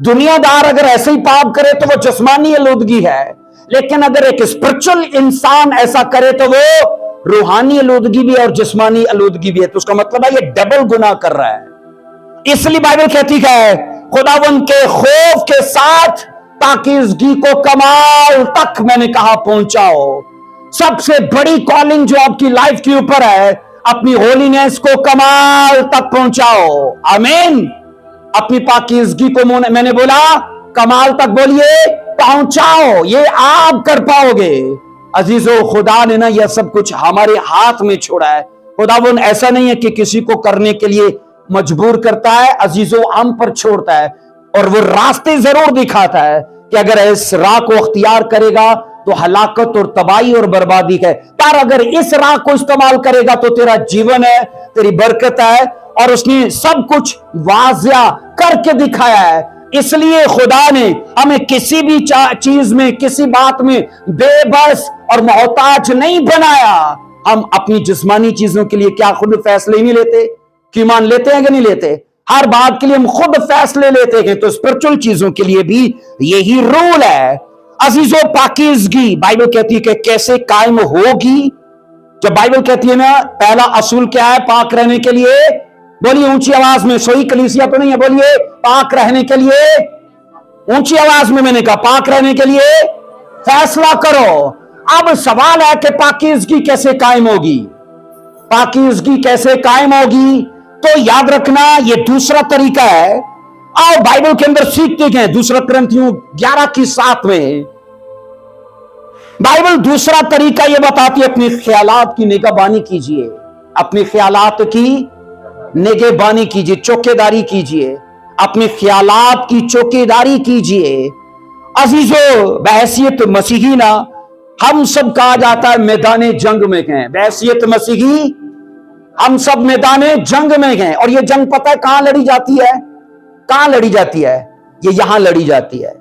Speaker 1: दुनियादार अगर ऐसे ही पाप करे तो वो जिस्मानी आलूदगी है, लेकिन अगर एक स्पिरिचुअल इंसान ऐसा करे तो वो रूहानी आलूदगी भी और जिस्मानी आलूदगी भी है। तो उसका मतलब है ये डबल गुनाह कर रहा है। इसलिए बाइबल कहती है खुदावन के खौफ के साथ पाकीज़गी को कमाल तक मैंने कहा पहुंचाओ। सबसे बड़ी कॉलिंग जो आपकी लाइफ के ऊपर है, अपनी होलीनेस को कमाल तक पहुंचाओ। आमीन। अपनी पाकीज़गी को मैंने बोला कमाल तक बोलिए पहुंचाओ, ये आप कर पाओगे। अजीजों, खुदा ने ना यह सब कुछ हमारे हाथ में छोड़ा है। खुदावन ऐसा नहीं है कि किसी को करने के लिए मजबूर करता है, अजीजों हम पर छोड़ता है और वो रास्ते जरूर दिखाता है कि अगर इस राह को अख्तियार करेगा तो हलाकत और तबाही और बर्बादी है, पर अगर इस राह को इस्तेमाल करेगा तो तेरा जीवन है, तेरी बरकत है। और उसने सब कुछ वाज़िया करके दिखाया है। इसलिए खुदा ने हमें किसी भी चीज में, किसी बात में बेबस और मोहताज नहीं बनाया। हम अपनी जिस्मानी चीजों के लिए क्या खुद फैसले नहीं लेते? कि मान लेते हैं कि नहीं लेते? हर बात के लिए हम खुद फैसले लेते हैं, तो स्पिरिचुअल चीजों के लिए भी यही रूल है। अजीजों, पाकीज़गी बाइबल कहती है कि कैसे कायम होगी। जब बाइबल कहती है ना, पहला असूल क्या है पाक रहने के लिए? बोलिए ऊंची आवाज में, सोई कलीसिया तो नहीं है, बोलिए पाक रहने के लिए ऊंची आवाज में। मैंने कहा पाक रहने के लिए फैसला करो। अब सवाल है कि पाकीज़गी कैसे कायम होगी? पाकीज़गी कैसे कायम होगी? तो याद रखना, यह दूसरा तरीका है। आओ बाइबल के अंदर सीखते हैं। दूसरा कुरिन्थियों 11:7 में बाइबल दूसरा तरीका यह बताती है, अपने ख्यालात की निगहबानी कीजिए, अपने ख्यालात की निगहबानी कीजिए, चौकीदारी कीजिए, अपने ख्यालात की चौकीदारी कीजिए। अजीजों, बहैसियत मसीही ना, हम सब कहा जाता है मैदान जंग में गए। बहैसियत मसीही हम सब मैदान जंग में गए। और ये जंग पता है कहां लड़ी जाती है? कहां लड़ी जाती है? ये यहां लड़ी जाती है,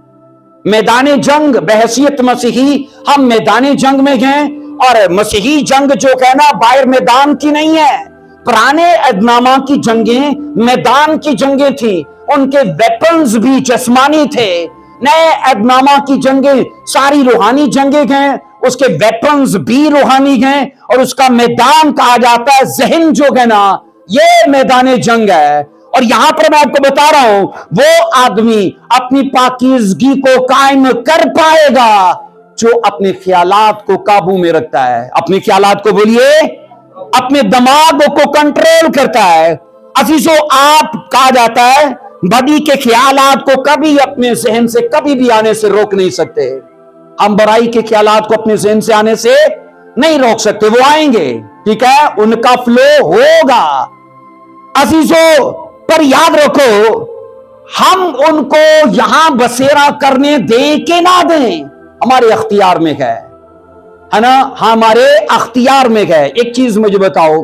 Speaker 1: मैदान जंग। बहैसियत मसीही हम मैदान जंग में गए। और मसीही जंग जो है ना, बाहर मैदान की नहीं है। पुराने अदनामा की जंगें मैदान की जंगें थी, उनके वेपन्स भी जिस्मानी थे। नए अदनामा की जंगें सारी रूहानी जंगें हैं, उसके वेपन्स भी रूहानी हैं, और उसका मैदान कहा जाता है जहन जो है ना, ये मैदान जंग है। और यहां पर मैं आपको बता रहा हूं, वो आदमी अपनी पाकीज़गी को कायम कर पाएगा जो अपने ख्यालात को काबू में रखता है। अपने ख्यालात को बोलिए, अपने दिमाग को कंट्रोल करता है। अजीजों, आप कहा जाता है बदी के ख्यालात को कभी अपने जहन से कभी भी आने से रोक नहीं सकते। हम बुराई के ख्यालात को अपने जहन से आने से नहीं रोक सकते, वो आएंगे, ठीक है, उनका फ्लो होगा। अजीजों, पर याद रखो, हम उनको यहां बसेरा करने दे के ना दें, हमारे अख्तियार में है ना, हमारे अख्तियार में है। एक चीज मुझे बताओ,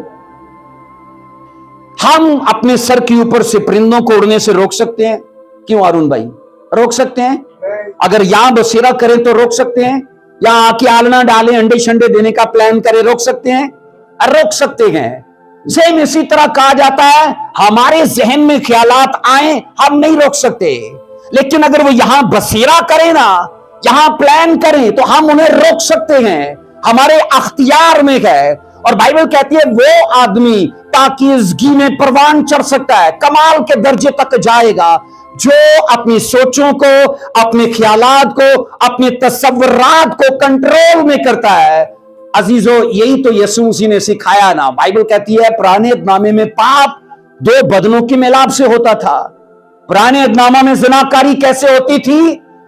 Speaker 1: हम अपने सर के ऊपर से परिंदों को उड़ने से रोक सकते हैं? क्यों अरुण भाई, रोक सकते हैं? अगर यहां बसेरा करें तो रोक सकते हैं? यहां आके आलना डालें, अंडे शंडे देने का प्लान करें, रोक सकते हैं? रोक सकते हैं। सेम इसी तरह कहा जाता है, हमारे जहन में ख्यालात आए, हम नहीं रोक सकते, लेकिन अगर वो यहां बसेरा करें ना, यहां प्लान करें, तो हम उन्हें रोक सकते हैं, हमारे अख्तियार में है। और बाइबल कहती है वो आदमी पाकीज़गी में परवान चढ़ सकता है, कमाल के दर्जे तक जाएगा, जो अपनी सोचों को, अपने ख्यालात को, अपने तसव्वुरात को कंट्रोल में करता है। अजीजों, यही तो यीशु मसीह ने सिखाया ना। बाइबल कहती है पुराने अदनामे में पाप दो बदनों के मिलाप से होता था। पुराने अदनामा में ज़िनाकारी कैसे होती थी?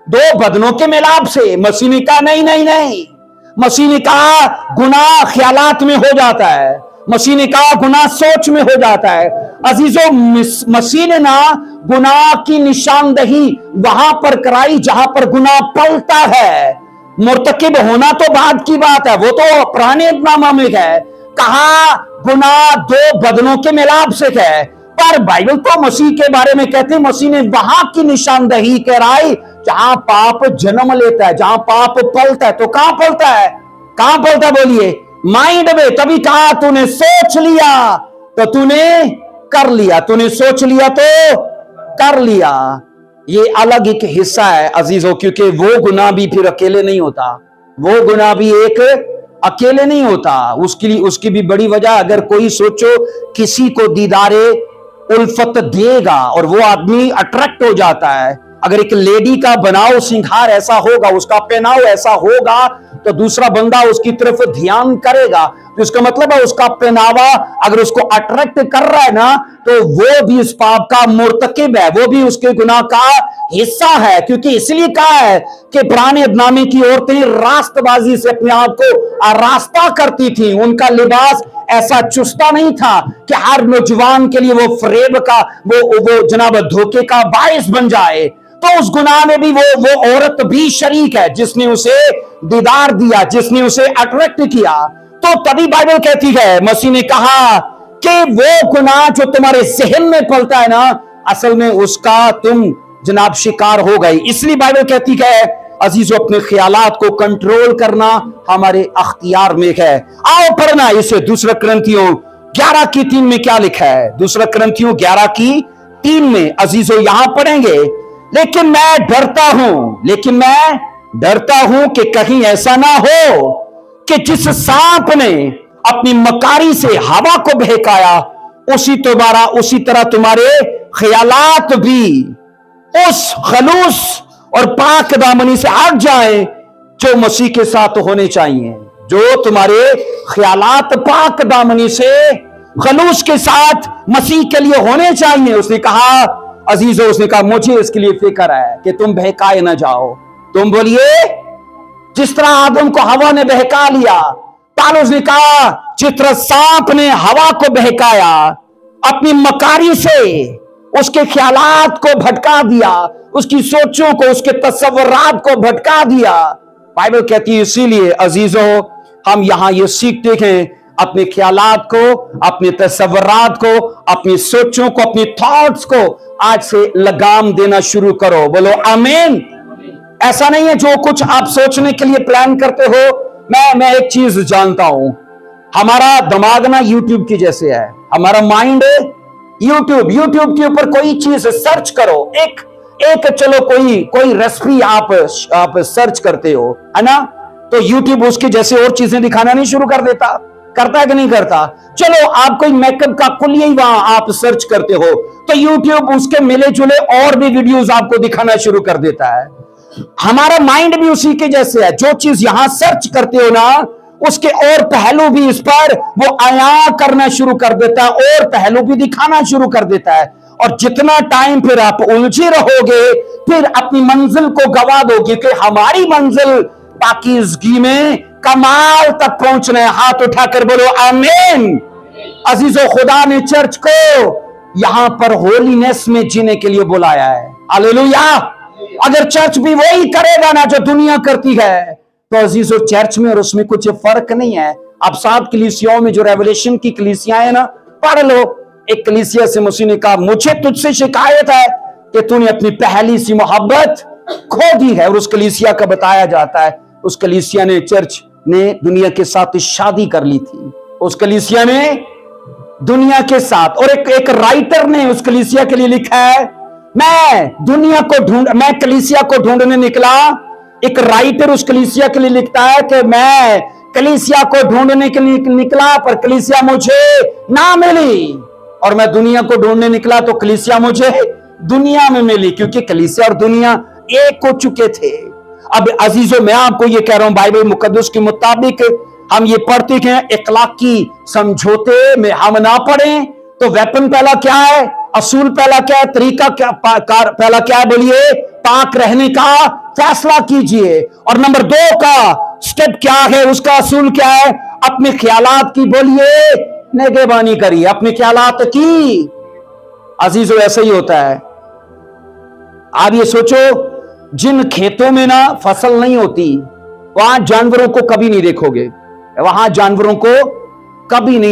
Speaker 1: दो बदनों के मिलाप से। मसीह ने कहा नहीं नहीं नहीं, मसीह ने कहा गुनाह ख्यालात में हो जाता है, मसीह ने कहा गुनाह सोच में हो जाता है। अजीजों, मसीह ने ना गुनाह की निशानदही वहां पर कराई जहां पर गुनाह पलता है। मुर्तकिब होना तो बाद की बात है, वो तो पुराने नामा में है। कहा गुनाह दो बदनों के मिलाप से है, पर बाइबल तो मसीह के बारे में कहते हैं मसीह ने वहां की निशानदही कराई जहां पाप जन्म लेता है, जहां पाप पलता है। तो कहां पलता है? कहां पलता है? बोलिए, माइंड में। तभी कहा तूने सोच लिया तो तूने कर लिया, तूने सोच लिया तो कर लिया। ये अलग एक हिस्सा है अजीजों, क्योंकि वो गुनाह भी फिर अकेले नहीं होता, वो गुनाह भी एक अकेले नहीं होता। उसकी भी बड़ी वजह, अगर कोई सोचो किसी को दीदारे उल्फत देगा और वो आदमी अट्रैक्ट हो जाता है। अगर एक लेडी का बनाव सिंगार ऐसा होगा, उसका पहनाव ऐसा होगा, तो दूसरा बंदा उसकी तरफ ध्यान करेगा। तो इसका मतलब है उसका पहनावा अगर उसको अट्रैक्ट कर रहा है ना, तो वो भी इस पाप का मुर्तकिब है, वो भी उसके गुनाह का हिस्सा है। क्योंकि इसलिए कहा है कि पुराने अदनामे की औरतें रास्तबाजी से अपने आप को आरास्ता करती थी। उनका लिबास ऐसा चुस्ता नहीं था कि हर नौजवान के लिए वो फरेब का, वो जनाब धोखे का बायस बन जाए। तो उस गुनाह में भी वो औरत भी शरीक है जिसने उसे दीदार दिया, जिसने उसे अट्रैक्ट किया। तो तभी बाइबल कहती है, मसीह ने कहा कि वो गुनाह जो तुम्हारे जहन में पलता है ना, असल में उसका तुम जनाब शिकार हो गए। इसलिए बाइबल कहती है अजीजों, अपने ख्यालात को कंट्रोल करना हमारे अख्तियार में है। आओ पढ़ना इसे, दूसरा कुरिन्थियों 11:3 में क्या लिखा है? दूसरा कुरिन्थियों 11:3 3 में अजीजों यहां पढ़ेंगे, लेकिन मैं डरता हूं कि कहीं ऐसा ना हो कि जिस सांप ने अपनी मकारी से हवा को बहकाया, उसी तरह तुम्हारे ख्यालात भी उस खलूस और पाक दामनी से हट जाए जो मसीह के साथ होने चाहिए। जो तुम्हारे ख्यालात पाक दामनी से खलूस के साथ मसीह के लिए होने चाहिए। उसने कहा अजीजों, उसने कहा मुझे इसके लिए फिक्र है कि तुम बहकाए ना जाओ। तुम बोलिए, जिस तरह आदम को हवा ने बहका लिया, पौलुस ने कहा जिस तरह सांप ने हवा को बहकाया, अपनी मकारी से उसके ख्यालात को भटका दिया, उसकी सोचों को, उसके तसव्वुरात को भटका दिया। बाइबल कहती है इसीलिए अजीजों हम यहां ये सीखते हैं, अपने ख्यालात को, अपने तसव्वुरात को, अपनी सोचों को, अपनी थॉट्स को आज से लगाम देना शुरू करो। बोलो आमीन। ऐसा नहीं है जो कुछ आप सोचने के लिए प्लान करते हो। मैं एक चीज जानता हूं, हमारा दिमाग ना यूट्यूब की जैसे है, हमारा माइंड यूट्यूब के ऊपर कोई चीज सर्च करो, एक चलो कोई रेसिपी आप सर्च करते हो, है ना, तो यूट्यूब उसके जैसे और चीजें दिखाना नहीं शुरू कर देता, करता है कि नहीं करता। चलो आप कोई मेकअप का कुल ही वहां आप सर्च करते हो तो यूट्यूब उसके मिले जुले और भी वीडियोस आपको दिखाना शुरू कर देता है। हमारा माइंड भी उसी के जैसे है, जो चीज यहां सर्च करते हो ना, उसके और पहलू भी इस पर वो आया करना शुरू कर देता है, और पहलू भी दिखाना शुरू कर देता है। और जितना टाइम फिर आप उलझे रहोगे, फिर अपनी मंजिल को गवा दोगे कि हमारी मंजिल पाकीज़गी में कमाल तक पहुंचना है। हाथ उठाकर बोलो आमीन। अजीजों, खुदा ने चर्च को यहां पर होलीनेस में जीने के लिए बुलाया है। हालेलुया। अगर चर्च भी वही करेगा ना जो दुनिया करती है, तो अजीजों चर्च में और उसमें कुछ फर्क नहीं है। आप 7 कलीसियाओं में जो रेवलेशन की कलीसियां है ना, पढ़ लो। एक कलीसिया से मसीह ने कहा मुझे तुझसे शिकायत है कि तूने अपनी पहली सी मोहब्बत खो दी है। और उस कलीसिया का बताया जाता है, उस कलीसिया ने, चर्च ने दुनिया के साथ शादी कर ली थी। उस कलीसिया ने दुनिया के साथ, और एक राइटर ने उस कलीसिया के लिए लिखा है, मैं कलीसिया को ढूंढने निकला। एक राइटर उस कलीसिया के लिए लिखता है कि मैं कलीसिया को ढूंढने के लिए निकला पर कलीसिया मुझे ना मिली, और मैं दुनिया को ढूंढने निकला तो कलीसिया मुझे दुनिया में मिली, क्योंकि कलीसिया और दुनिया एक हो चुके थे। अब अजीजों, मैं आपको ये कह रहा हूं, बाइबल मुकद्दस के मुताबिक हम ये पढ़ते हैं, इखलाकी समझौते में हम ना पढ़ें तो वेपन पहला क्या है, असूल पहला क्या है, तरीका क्या पहला क्या है, बोलिए, पाक रहने का फैसला कीजिए। और नंबर 2 का स्टेप क्या है, उसका असूल क्या है, अपने ख्यालात की, बोलिए, निगहबानी करिए, अपने ख्यालात की। अजीजों, ऐसा ही होता है। आप ये सोचो, जिन खेतों में ना फसल नहीं होती वहां जानवरों को कभी नहीं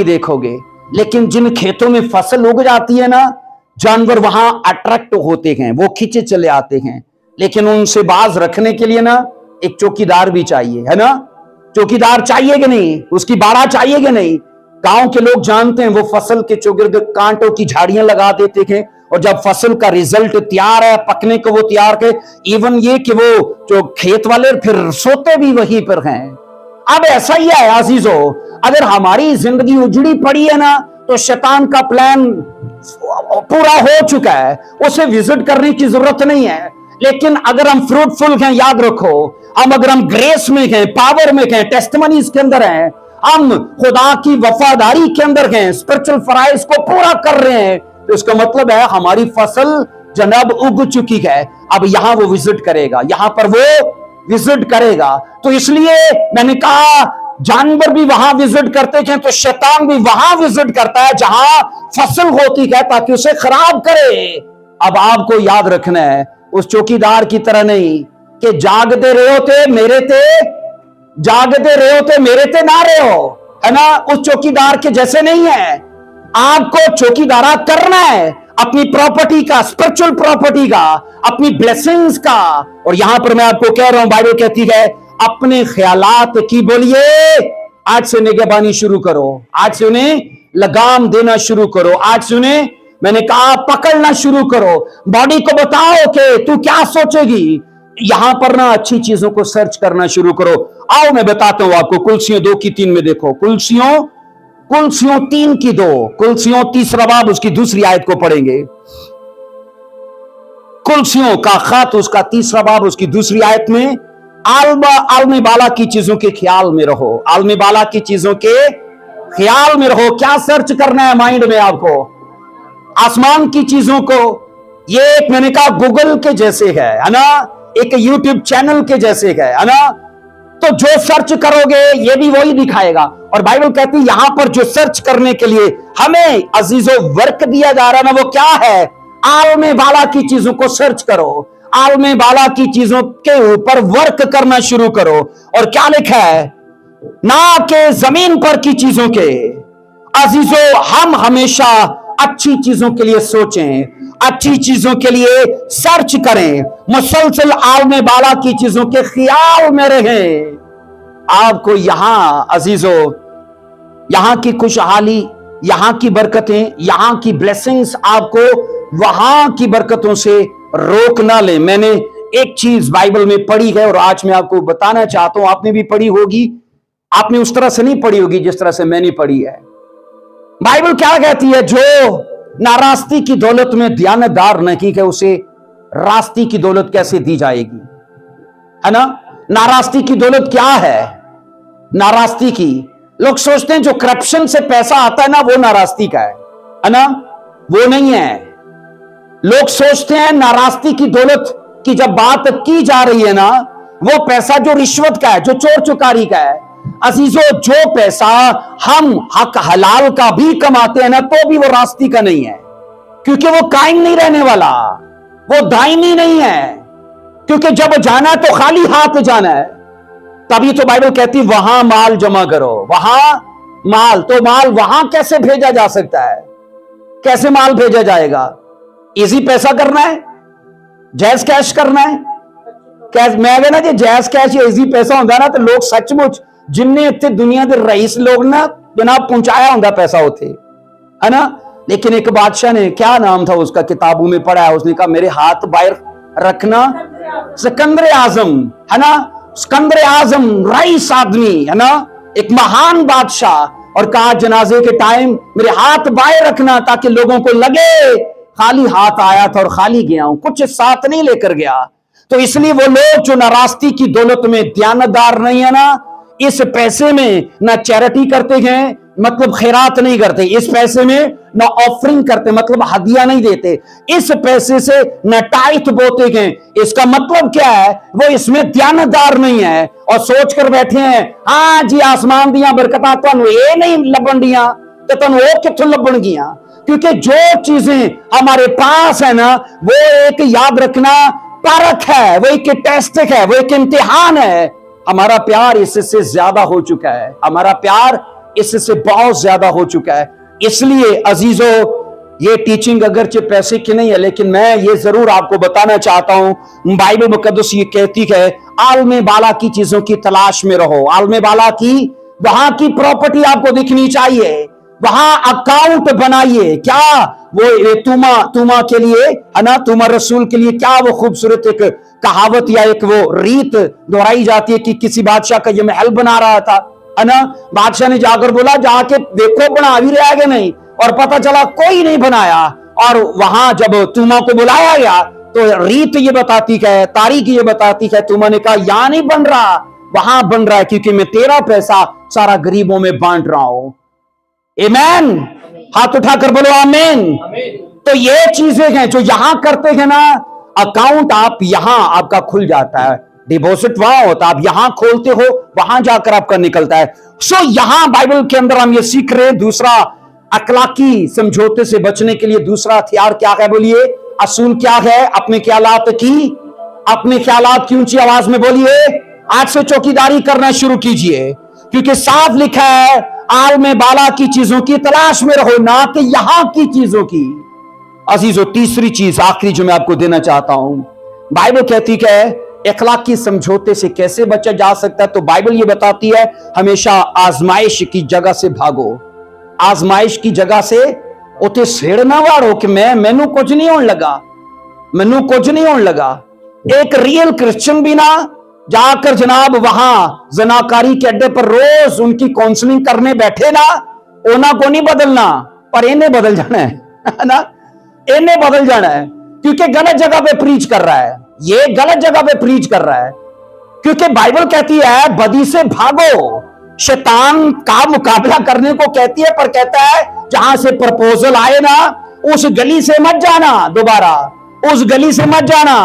Speaker 1: देखोगे, लेकिन जिन खेतों में फसल उग जाती है ना, जानवर वहां अट्रैक्ट होते हैं, वो खींचे चले आते हैं। लेकिन उनसे बाज रखने के लिए ना एक चौकीदार भी चाहिए, है ना। चौकीदार चाहिए कि नहीं, उसकी बाड़ा चाहिए कि नहीं। गांव के लोग जानते हैं, वो फसल के चौगिर्द कांटों की झाड़ियां लगा देते हैं, और जब फसल का रिजल्ट तैयार है, पकने को वो तैयार के, इवन ये कि वो जो खेत वाले फिर सोते भी वहीं पर हैं। अब ऐसा ही है अजीजों, अगर हमारी जिंदगी उजड़ी पड़ी है ना, तो शैतान का प्लान पूरा हो चुका है, उसे विजिट करने की जरूरत नहीं है। लेकिन अगर हम फ्रूटफुल हैं, याद रखो, अगर हम ग्रेस में हैं, पावर में हैं, टेस्टिमनीज के अंदर हैं, हम खुदा की वफादारी के अंदर हैं, स्पिरिचुअल फराइज को पूरा कर रहे हैं, तो इसका मतलब है हमारी फसल जनाब उग चुकी है। अब यहां वो विजिट करेगा, यहां पर वो विजिट करेगा। तो इसलिए मैंने कहा, जानवर भी वहां विजिट करते हैं, तो शैतान भी वहां विजिट करता है जहां फसल होती है, ताकि उसे खराब करे। अब आपको याद रखना है, उस चौकीदार की तरह नहीं कि जागते रहो थे मेरे ते ना रहे हो, है ना। उस चौकीदार के जैसे नहीं है। आपको चौकीदारा करना है अपनी प्रॉपर्टी का, स्पिरिचुअल प्रॉपर्टी का, अपनी ब्लेसिंग्स का। और यहां पर मैं आपको कह रहा हूं, बाइबल कहती है अपने ख्यालात की, बोलिए, आज से निगहबानी शुरू करो, आज से उन्हें लगाम देना शुरू करो, आज से उन्हें मैंने कहा पकड़ना शुरू करो, बॉडी को बताओ कि तू क्या सोचेगी। यहां पर ना अच्छी चीजों को सर्च करना शुरू करो। आओ मैं बताता हूं आपको, कुलसियों 2:3 में देखो, कुलसियों 3:2, कुलसियों 3 बाब उसकी दूसरी आयत को पढ़ेंगे। कुलसियों का खत उसका 3 बाब उसकी दूसरी आयत में, आलमे बाला की चीजों के ख्याल में रहो, आलमे बाला की चीजों के ख्याल में रहो। क्या सर्च करना है माइंड में आपको? आसमान की चीजों को। ये एक मैंने कहा गूगल के जैसे है ना, एक यूट्यूब चैनल के जैसे है ना। तो जो सर्च करोगे ये भी वही दिखाएगा। और बाइबल कहती है यहां पर जो सर्च करने के लिए हमें अजीजों वर्क दिया जा रहा है ना, वो क्या है? आलमे बाला की चीजों को सर्च करो, आलमे बाला की चीजों के ऊपर वर्क करना शुरू करो। और क्या लिखा है? ना के जमीन पर की चीजों के। अजीजों हम हमेशा अच्छी चीजों के लिए सोचें, अच्छी चीजों के लिए सर्च करें, मुसलसल आलमे बाला की चीजों के ख्याल में रहें। आपको यहां अजीजों यहां की खुशहाली, यहां की बरकतें, यहां की ब्लेसिंग्स आपको वहां की बरकतों से रोक ना ले। मैंने एक चीज बाइबल में पढ़ी है और आज मैं आपको बताना चाहता हूं, आपने भी पढ़ी होगी, आपने उस तरह से नहीं पढ़ी होगी जिस तरह से मैंने पढ़ी है। बाइबल क्या कहती है? जो नारास्ती की दौलत में ध्यानदार नहीं है उसे रास्ती की दौलत कैसे दी जाएगी, है ना। नारास्ती की दौलत क्या है? नारास्ती की, लोग सोचते हैं जो करप्शन से पैसा आता है ना वो नारास्ती का है ना, वो नहीं है। लोग सोचते हैं नारास्ती की दौलत की जब बात की जा रही है ना, वो पैसा जो रिश्वत का है, जो चोर चुकारी का है। अजीजों जो पैसा हम हक हलाल का भी कमाते हैं ना, तो भी वो रास्ती का नहीं है, क्योंकि वो कायम नहीं रहने वाला, वो दायमी नहीं है। क्योंकि जब जाना है तो खाली हाथ जाना है। तभी तो बाइबल कहती वहां माल जमा करो, वहां माल। तो माल वहां कैसे भेजा जा सकता है? कैसे माल भेजा जाएगा? इजी पैसा करना है, जैज कैश करना है। कैश मैं कहना जी जैज कैश इजी पैसा होता ना तो लोग सचमुच जिन्ने इतने दुनिया के रईस लोग ना जनाब पहुंचाया होता पैसा होते, है ना। लेकिन एक बादशाह ने, क्या नाम था उसका, किताबों में पढ़ा है, उसने कहा मेरे हाथ बाहर रखना सिकंदर आजम, है ना। सिकंदर आजम रईस आदमी, है ना, एक महान बादशाह, और कहा जनाजे के टाइम मेरे हाथ बाहर रखना ताकि लोगों को लगे खाली हाथ आया था और खाली गया हूं, कुछ साथ नहीं लेकर गया। तो इसलिए वो लोग जो नारास्ती की दौलत में ध्यानदार नहीं है ना, इस पैसे में ना चैरिटी करते हैं, मतलब खैरात नहीं करते, इस पैसे में ना ऑफरिंग करते, मतलब हदिया नहीं देते, इस पैसे से न टाइथ बोते हैं। इसका मतलब क्या है? वो इसमें ध्यानदार नहीं है और सोच कर बैठे हैं हाँ जी आसमान दिया बरकता तो ये नहीं लबन दिया तो तुम वो कितों लबन गिया। क्योंकि जो चीजें हमारे पास है ना, वो एक याद रखना परख है, वो एक टेस्ट है, वो एक इम्तिहान है। हमारा प्यार इससे ज्यादा हो चुका है, हमारा प्यार इससे बहुत ज्यादा हो चुका है। इसलिए अजीजों ये टीचिंग अगरचे पैसे की नहीं है, लेकिन मैं ये जरूर आपको बताना चाहता हूं, बाइबल मुकद्दस ये कहती है आलमे बाला की चीजों की तलाश में रहो। आलमे बाला की वहां की प्रॉपर्टी आपको दिखनी चाहिए, वहां अकाउंट बनाइए। क्या वो तुमा के लिए, है ना, तुमा रसूल के लिए क्या वो खूबसूरत एक कहावत या एक वो रीत दोहराई जाती है कि किसी बादशाह का ये महल बना रहा था, है ना। बादशाह ने जाकर बोला जाके देखो बना भी रहा है नहीं, और पता चला कोई नहीं बनाया। और वहां जब तुमा को बुलाया गया तो रीत ये बताती है, तारीख ये बताती है, तुमा ने कहा यहां नहीं बन रहा, वहां बन रहा है, क्योंकि मैं तेरा पैसा सारा गरीबों में बांट रहा हूं। आमीन, हाथ उठाकर बोलो आमीन। तो ये चीजें हैं जो यहां करते हैं ना, अकाउंट आप यहां आपका खुल जाता है, डिपॉजिट वहां होता है, आप यहां खोलते हो वहां जाकर आपका निकलता है। सो यहां बाइबल के अंदर हम ये सीख रहे हैं, दूसरा अखलाकी समझौते से बचने के लिए दूसरा हथियार क्या है? बोलिए, असूल क्या है? अपने ख्यालात की ऊंची आवाज में बोलिए, आज से चौकीदारी करना शुरू कीजिए, क्योंकि साफ लिखा है आलमे बाला की चीजों की तलाश में रहो, ना कि यहां की चीजों की। अजीजों तीसरी चीज आखिरी जो मैं आपको देना चाहता हूं, बाइबल कहती है अखलाकी समझौते से कैसे बचा जा सकता है। तो बाइबल ये बताती है हमेशा आजमाइश की जगह से भागो, आजमाइश की जगह से उते सिर ना वाड़ो कि मैनू कुछ नहीं होने लगा, मैनू कुछ नहीं होने लगा। एक रियल क्रिश्चियन भी ना जाकर जनाब वहां जनाकारी के अड्डे पर रोज उनकी काउंसलिंग करने बैठे ना, ओना को नहीं बदलना, पर इन्हें बदल जाना है ना, इन्हें बदल जाना है, क्योंकि गलत जगह पे प्रीच कर रहा है, ये गलत जगह पे प्रीच कर रहा है। क्योंकि बाइबल कहती है बदी से भागो, शैतान का मुकाबला करने को कहती है, पर कहता है जहां से प्रपोजल आए ना उस गली से मत जाना, दोबारा उस गली से मत जाना,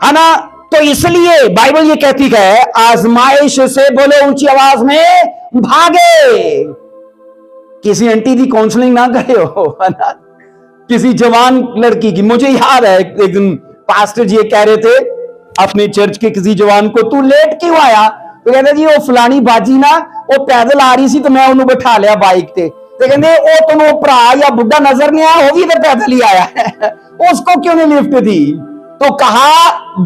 Speaker 1: है ना। तो इसलिए बाइबल ये कहती है आजमाइश से बोले ऊंची आवाज में भागे। किसी आंटी की काउंसलिंग ना करे हो, है ना, किसी जवान लड़की की। मुझे याद है एक दिन पास्टर जी कह रहे थे अपने चर्च के किसी जवान को, तू लेट क्यों आया? तो कहते जी वो फलानी बाजी ना वो पैदल आ रही सी तो मैं उन्होंने बैठा लिया बाइक ते, तो कहते वो तुम्हें भरा या बुढ़ा नजर नहीं आया, वो भी तो पैदल ही आया है उसको क्यों नहीं लिफ्ट दी? तो कहा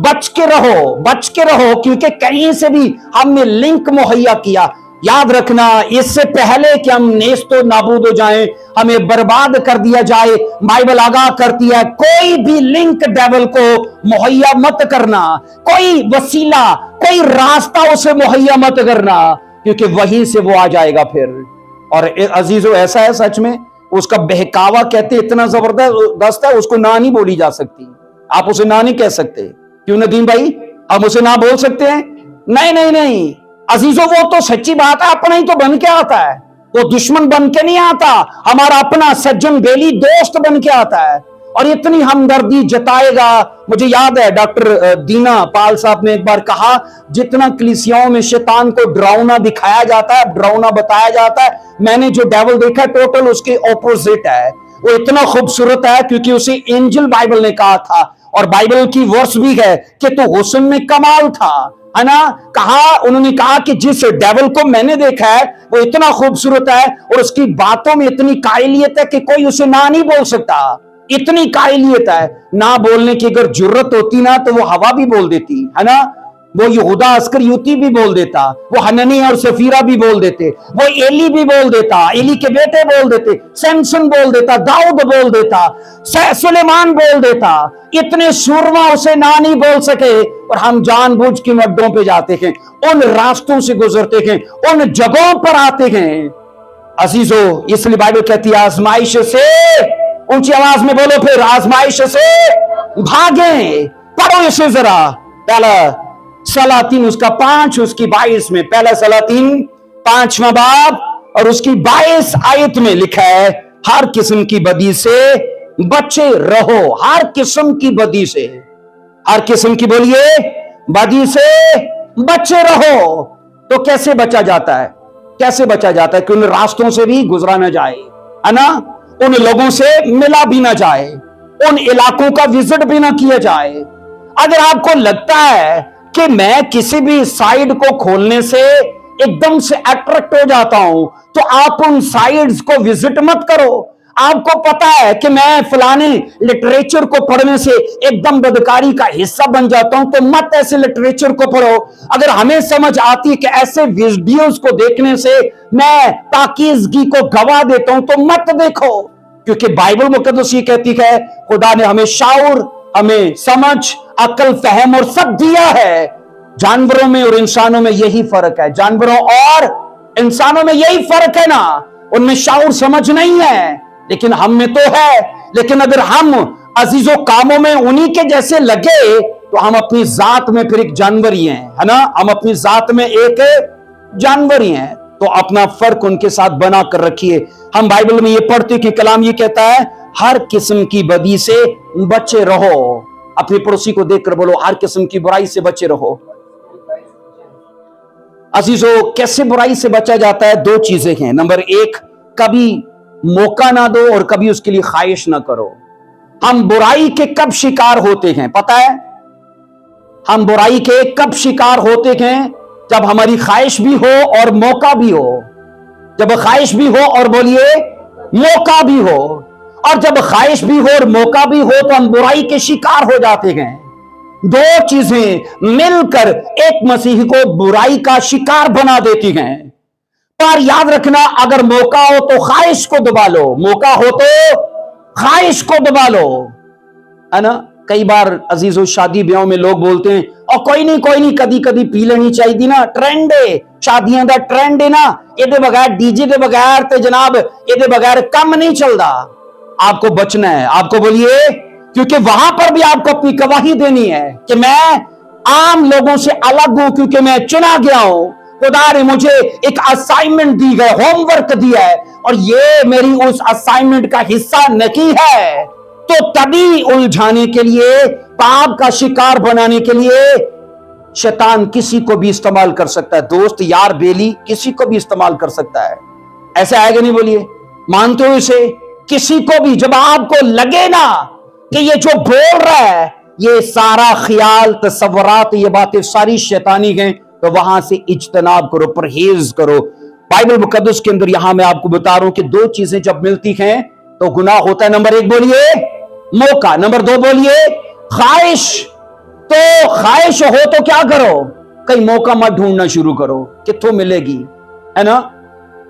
Speaker 1: बच के रहो, बच के रहो, क्योंकि कहीं से भी हमने लिंक मुहैया किया। याद रखना, इससे पहले कि हम नेस्तो नाबूद हो जाएं, हमें बर्बाद कर दिया जाए, बाइबल आगाह करती है कोई भी लिंक डेविल को मुहैया मत करना, कोई वसीला कोई रास्ता उसे मुहैया मत करना, क्योंकि वहीं से वो आ जाएगा फिर। और अजीजों ऐसा है सच में, उसका बहकावा कहते इतना जबरदस्त है, उसको ना नहीं बोली जा सकती। आप उसे ना नहीं कह सकते। क्यों नदीम भाई, हम उसे ना बोल सकते हैं? नहीं नहीं नहीं अजीजों, वो तो सच्ची बात है, अपना ही तो बन के आता है, वो दुश्मन बन के नहीं आता, हमारा अपना सज्जन बेली दोस्त बन के आता है और इतनी हमदर्दी जताएगा। मुझे याद है डॉक्टर दीना पाल साहब ने एक बार कहा, जितना कलीसियाओं में शैतान को डरावना दिखाया जाता है, डरावना बताया जाता है, मैंने जो डेविल देखा टोटल उसके ऑपोजिट है। वो इतना खूबसूरत है क्योंकि उसे एंजल बाइबल ने कहा था, और बाइबल की वर्स भी है कि तो हुस्न में कमाल था, है ना। कहा, उन्होंने कहा कि जिस डेविल को मैंने देखा है वो इतना खूबसूरत है और उसकी बातों में इतनी कायलियत है कि कोई उसे ना नहीं बोल सकता, इतनी कायलियत है। ना बोलने की अगर जुर्रत होती ना तो वो हवा भी बोल देती, है ना, वो यहूदा अस्करियोती भी बोल देता, वो हननी और सफीरा भी बोल देते, वो एली भी बोल देता, एली के बेटे बोल देते, सैमसन बोल देता, दाऊद बोल देता, सुलेमान बोल देता। इतने सूरमा उसे ना नहीं बोल सके और हम जानबूझ के अड्डों पे जाते हैं, उन रास्तों से गुजरते हैं, उन जगहों पर आते हैं। अजीजों, इसलिए बाइबल कहती है आजमाइश से, ऊंची आवाज में बोलो फिर, आजमाइश से भागे। पढ़ो इसे जरा, पहला सलातीन उसका 5 उसकी 22 में, पहला सलातीन 5वां बाब और उसकी 22 आयत में लिखा है हर किस्म की बदी से बचे रहो, हर किस्म की बदी से, हर किस्म की बोलिए बदी से बचे रहो। तो कैसे बचा जाता है? कैसे बचा जाता है? कि उन रास्तों से भी गुजरा ना जाए, है ना, उन लोगों से मिला भी ना जाए, उन इलाकों का विजिट भी ना किया जाए। अगर आपको लगता है कि मैं किसी भी साइड को खोलने से एकदम से अट्रैक्ट हो जाता हूं, तो आप उन साइड्स को विजिट मत करो। आपको पता है कि मैं फलाने लिटरेचर को पढ़ने से एकदम बदकारी का हिस्सा बन जाता हूं, तो मत ऐसे लिटरेचर को पढ़ो। अगर हमें समझ आती है कि ऐसे वीडियोस को देखने से मैं पाकीज़गी को गवा देता हूं, तो मत देखो, क्योंकि बाइबल मुकद्दस ये कहती है खुदा ने हमें शाऊर, हमें समझ, अकल, फहम और सब दिया है। जानवरों में और इंसानों में यही फर्क है, जानवरों और इंसानों में यही फर्क है ना, उनमें शाऊर समझ नहीं है, लेकिन हम में तो है। लेकिन अगर हम अजीजों कामों में उन्हीं के जैसे लगे तो हम अपनी जात में फिर एक जानवर ही हैं, है ना, हम अपनी जात में एक जानवर ही हैं। तो अपना फर्क उनके साथ बना कर रखिए। हम बाइबल में ये पढ़ते कि कलाम ये कहता है हर किस्म की बदी से बचे रहो। अपने पड़ोसी को देखकर बोलो हर किस्म की बुराई से बचे रहो। अजीजों, कैसे बुराई से बचा जाता है? 2 चीजें हैं। नंबर 1, कभी मौका ना दो और कभी उसके लिए ख्वाहिश ना करो। हम बुराई के कब शिकार होते हैं पता है? हम बुराई के कब शिकार होते हैं? जब हमारी ख्वाहिश भी हो और मौका भी हो। जब ख्वाहिश भी हो और बोलिए मौका भी हो, और जब ख्वाहिश भी हो और मौका भी हो तो हम बुराई के शिकार हो जाते हैं। 2 चीजें मिलकर एक मसीही को बुराई का शिकार बना देती हैं। बार याद रखना, अगर मौका हो तो ख्वाहिश को दबा लो, मौका हो तो ख्वाहिश को दबा लो, है ना। कई बार अजीजों शादी ब्याह में लोग बोलते हैं और कोई नहीं कदी कदी पी लेनी चाहिए ना, ट्रेंड है शादियां दा, ट्रेंड है ना, ये बगैर डीजे के बगैर तो जनाब ये बगैर कम नहीं चलता। आपको बचना है, आपको बोलिए, क्योंकि वहां पर भी आपको अपनी गवाही देनी है कि मैं आम लोगों से अलग हूं, क्योंकि मैं चुना गया हूं। खुदा ने मुझे एक असाइनमेंट दी है, होमवर्क दिया है, और ये मेरी उस असाइनमेंट का हिस्सा नहीं है। तो तभी उलझाने के लिए, पाप का शिकार बनाने के लिए शैतान किसी को भी इस्तेमाल कर सकता है। दोस्त, यार, बेली, किसी को भी इस्तेमाल कर सकता है। ऐसे आएगा नहीं? बोलिए, मानते हो इसे? किसी को भी, जब आपको लगे ना कि ये जो बोल रहा है ये सारा ख्याल, तसव्वुरात, ये बातें सारी शैतानी हैं, तो वहां से इज्तनाब करो, परहेज करो। बाइबल मुकद्दस के अंदर यहां मैं आपको बता रहा हूं कि दो चीजें जब मिलती हैं तो गुनाह होता है। नंबर 1 बोलिए मौका, नंबर 2 बोलिए ख्वाहिश। तो ख्वाहिश हो तो क्या करो? कहीं मौका मत ढूंढना शुरू करो, कित्थों मिलेगी, है ना।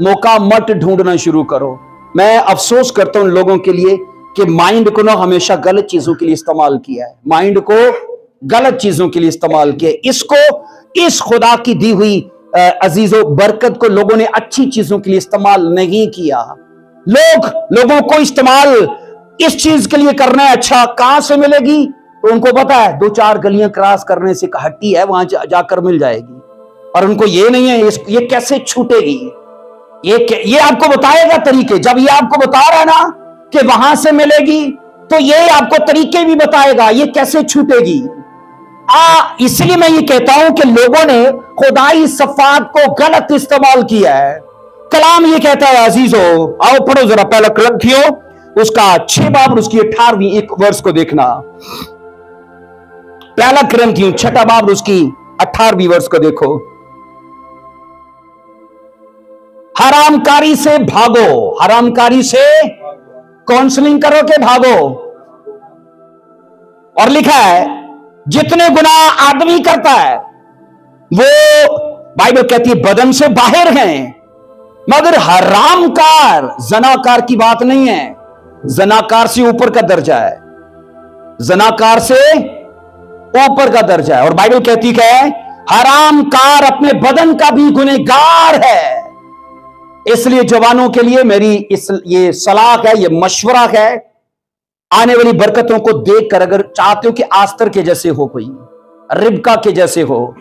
Speaker 1: मौका मत ढूंढना शुरू करो। मैं अफसोस करता हूं उन लोगों के लिए कि माइंड को ना हमेशा गलत चीजों के लिए इस्तेमाल किया है, माइंड को गलत चीजों के लिए इस्तेमाल किया। इसको, इस खुदा की दी हुई अजीजों बरकत को लोगों ने अच्छी चीजों के लिए इस्तेमाल नहीं किया। लोगों को इस्तेमाल इस चीज के लिए करना है। अच्छा, कहां से मिलेगी? तो उनको पता है 2-4 गलियां क्रॉस करने से हट्टी है, वहां जाकर मिल जाएगी। और उनको ये नहीं है ये कैसे छूटेगी, ये आपको बताएगा तरीके। जब ये आपको बता रहा है ना कि वहां से मिलेगी, तो ये आपको तरीके भी बताएगा ये कैसे छूटेगी। इसलिए मैं ये कहता हूं कि लोगों ने खुदाई सफात को गलत इस्तेमाल किया है। कलाम ये कहता है अजीजों, आओ पढ़ो जरा पहला कुरिन्थियों उसका 6 बाब उसकी 18वीं एक वर्ष को देखना। पहला कुरिन्थियों 6 बाब उसकी 18वीं वर्ष को देखो। हरामकारी से भागो, हरामकारी से काउंसलिंग करो के भागो। और लिखा है जितने गुनाह आदमी करता है वो, बाइबल कहती है, बदन से बाहर हैं, मगर हरामकार, जनाकार की बात नहीं है, जनाकार से ऊपर का दर्जा है, जनाकार से ऊपर का दर्जा है। और बाइबल कहती है हरामकार अपने बदन का भी गुनहगार है। इसलिए जवानों के लिए मेरी ये सलाह है, ये मशवरा है, आने वाली बरकतों को देखकर अगर चाहते हो कि आस्तर के जैसे हो, कोई रिबका के जैसे हो,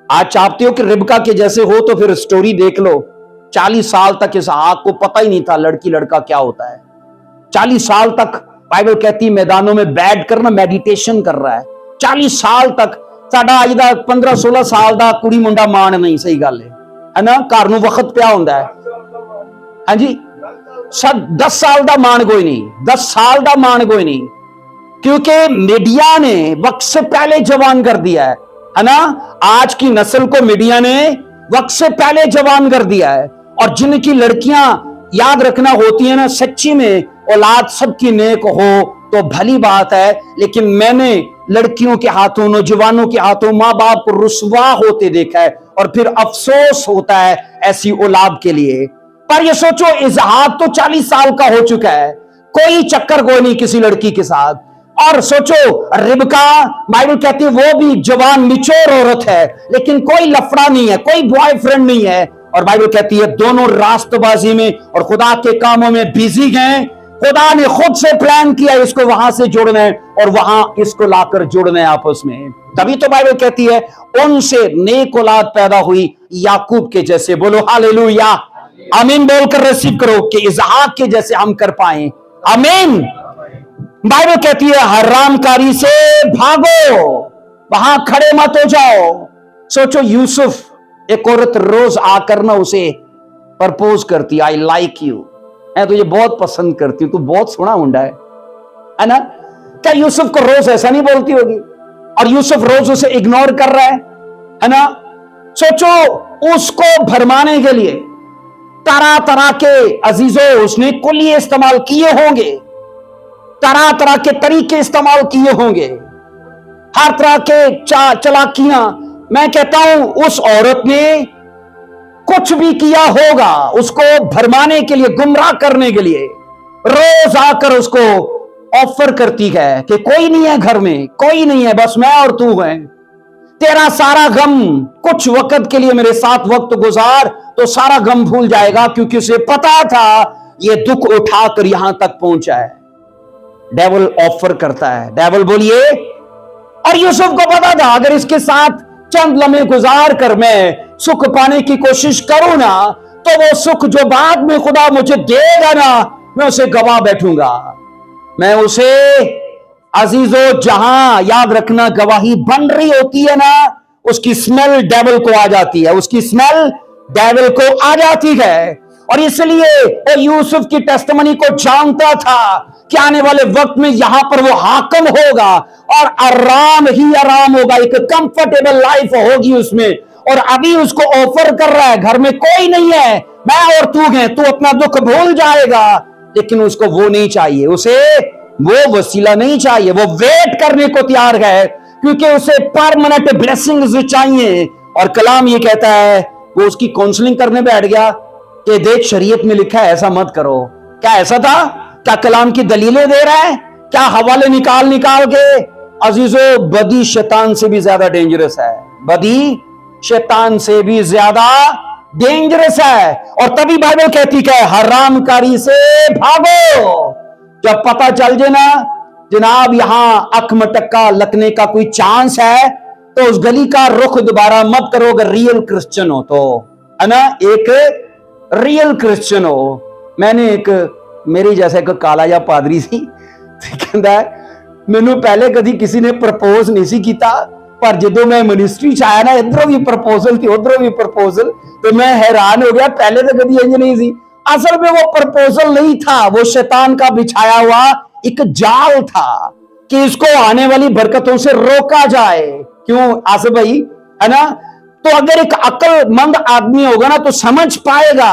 Speaker 1: आज चाहते हो कि रिबका के जैसे हो, तो फिर स्टोरी देख लो। 40 साल तक इस आग को पता ही नहीं था लड़की लड़का क्या होता है। 40 साल तक बाइबल कहती है मैदानों में बैठ कर ना मेडिटेशन कर रहा है। 40 साल तक साडा अज दा 15-16 साल दा कुड़ी मुंडा मान नहीं, सही गल है ना, घर नूं वक्त पिया हुंदा है। हाँ जी, 10 साल का मान कोई नहीं, 10 साल का मान कोई नहीं, क्योंकि मीडिया ने वक्त से पहले जवान कर दिया है ना। आज की नस्ल को मीडिया ने वक्त से पहले जवान कर दिया है। और जिनकी लड़कियां, याद रखना, होती है ना, सच्ची में औलाद सबकी नेक हो तो भली बात है, लेकिन मैंने लड़कियों के हाथों, नौजवानों के हाथों माँ बाप को रुसवा होते देखा है, और फिर अफसोस होता है ऐसी औलाद के लिए। पर ये सोचो, इजहाक तो 40 साल का हो चुका है, कोई चक्कर कोई नहीं किसी लड़की के साथ। और सोचो रिबका, बाइबल कहती है वो भी जवान मिच्योर औरत है, लेकिन कोई लफड़ा नहीं है, कोई बॉयफ्रेंड नहीं है। और बाइबल कहती है दोनों रास्तबाजी में और खुदा के कामों में बिजी हैं। खुदा ने खुद से प्लान किया इसको वहां से जोड़ना है और वहां इसको लाकर जोड़ना है आपस में। तभी तो बाइबल कहती है उनसे नेक औलाद पैदा हुई याकूब के जैसे। बोलो हालेलुया, आमीन बोलकर रिसीव करो कि इसहाक के जैसे हम कर पाए। आमीन। बाइबल कहती है हरामकारी से भागो, वहां खड़े मत हो जाओ। सोचो यूसुफ, एक औरत रोज आकर ना उसे प्रपोज करती, आई लाइक यू, मैं तुझे बहुत पसंद करती हूं, तू बहुत सोहना मुंडा है ना। क्या यूसुफ को रोज ऐसा नहीं बोलती होगी? और यूसुफ रोज उसे इग्नोर कर रहा है ना। सोचो उसको भरमाने के लिए तरह तरह के अजीजों उसने कुल्लिए इस्तेमाल किए होंगे, तरह तरह के तरीके इस्तेमाल किए होंगे, हर तरह के चालाकियां। मैं कहता हूं उस औरत ने कुछ भी किया होगा उसको भरमाने के लिए, गुमराह करने के लिए, रोज आकर उसको ऑफर करती है कि कोई नहीं है घर में, कोई नहीं है, बस मैं और तू हैं। तेरा सारा गम कुछ वक्त के लिए मेरे साथ वक्त गुजार तो सारा गम भूल जाएगा, क्योंकि उसे पता था ये दुख उठाकर यहां तक पहुंचा है। डेविल ऑफर करता है, डेविल बोलिए। और यूसुफ को पता था अगर इसके साथ चंद लम्हे गुजार कर मैं सुख पाने की कोशिश करूं ना, तो वो सुख जो बाद में खुदा मुझे देगा ना, मैं उसे गवा बैठूंगा। मैं उसे, अजीजों, जहां याद रखना गवाही बन रही होती है ना, उसकी स्मेल डेविल को आ जाती है, उसकी स्मेल डेविल को आ जाती है। और इसलिए वो यूसुफ की टेस्टिमनी को जानता था कि आने वाले वक्त में यहां पर वो हाकिम होगा और आराम ही आराम होगा, एक कंफर्टेबल लाइफ होगी उसमें। और अभी उसको ऑफर कर रहा है, घर में कोई नहीं है, मैं और तू हैं, तू अपना दुख भूल जाएगा। लेकिन उसको वो नहीं चाहिए, उसे वो वसीला नहीं चाहिए, वो वेट करने को तैयार है, क्योंकि उसे परमानेंट ब्लेसिंग्स चाहिए। और कलाम ये कहता है, वो उसकी काउंसलिंग करने बैठ गया कि देख शरीयत में लिखा है ऐसा मत करो। क्या ऐसा था? क्या कलाम की दलीलें दे रहा है? क्या हवाले निकाल निकाल के? अजीजों, बदी शैतान से भी ज्यादा डेंजरस है, बदी शैतान से भी ज्यादा डेंजरस है। और तभी बाइबल कहती है हरामकारी से भागो। जब पता चल जाए ना जनाब यहां अख मटक्का लगने का कोई चांस है, तो उस गली का रुख दोबारा मत करो अगर रियल क्रिश्चियन हो तो, है ना, एक रियल क्रिश्चियन हो। मैंने एक मेरी जैसे एक काला या पादरी सी कहता है मैनू पहले कभी किसी ने प्रपोज नहीं सी किया, पर जो मैं मिनिस्ट्री च आया ना, इधरों भी प्रपोजल थी उधरों भी प्रपोजल, तो मैं हैरान हो गया। पहले तो कभी इंज नहीं सी। असल में वो प्रपोजल नहीं था, वो शैतान का बिछाया हुआ एक जाल था कि इसको आने वाली बरकतों से रोका जाए। क्यों आसिफ भाई, है ना? तो अगर एक अक्लमंद आदमी होगा ना तो समझ पाएगा,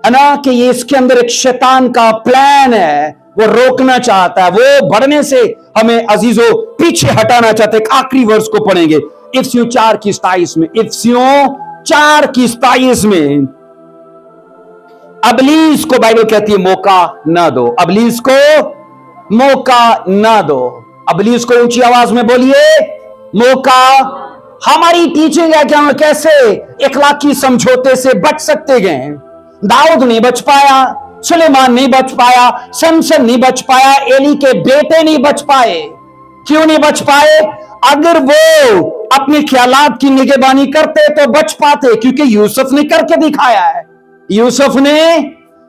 Speaker 1: है ना, कि ये इसके अंदर एक शैतान का प्लान है, वो रोकना चाहता है, वो बढ़ने से हमें अजीजों पीछे हटाना चाहते हैं। एक आखिरी वर्ष को पढ़ेंगे इफ्सियों 4:27 में, इफ्सियों 4:27 में अबलीस को बाइबल कहती है मौका ना दो, अबलीस को मौका ना दो। अबलीस को ऊंची आवाज में बोलिए, मौका। हमारी टीचिंग है कि हम कैसे इखलाकी समझौते से बच सकते हैं। दाऊद नहीं बच पाया, सुलेमान नहीं बच पाया, शमशन नहीं बच पाया, एली के बेटे नहीं बच पाए। क्यों नहीं बच पाए? अगर वो अपने ख्यालात की निगहबानी करते तो बच पाते, क्योंकि यूसुफ ने करके दिखाया है। यूसुफ ने,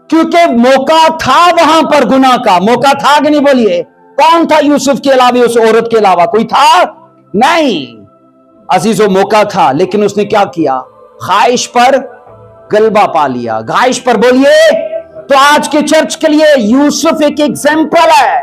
Speaker 1: क्योंकि मौका था वहां पर गुनाह का, मौका था कि नहीं बोलिए? कौन था यूसुफ के अलावा, उस औरत के अलावा कोई था? नहीं अजीजों, मौका था, लेकिन उसने क्या किया? ख्वाहिश पर गलबा पा लिया। ख्वाहिश पर बोलिए। तो आज के चर्च के लिए यूसुफ एक एग्जाम्पल है,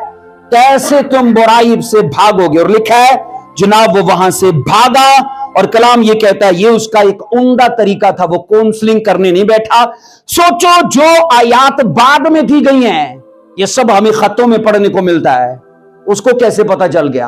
Speaker 1: कैसे तुम बुराई से भागोगे। और लिखा है जनाब वो वहां से भागा, और कलाम ये कहता है ये उसका एक उम्दा तरीका था, वो काउंसलिंग करने नहीं बैठा। सोचो जो आयात बाद में दी गई हैं, ये सब हमें खतों में पढ़ने को मिलता है, उसको कैसे पता चल गया,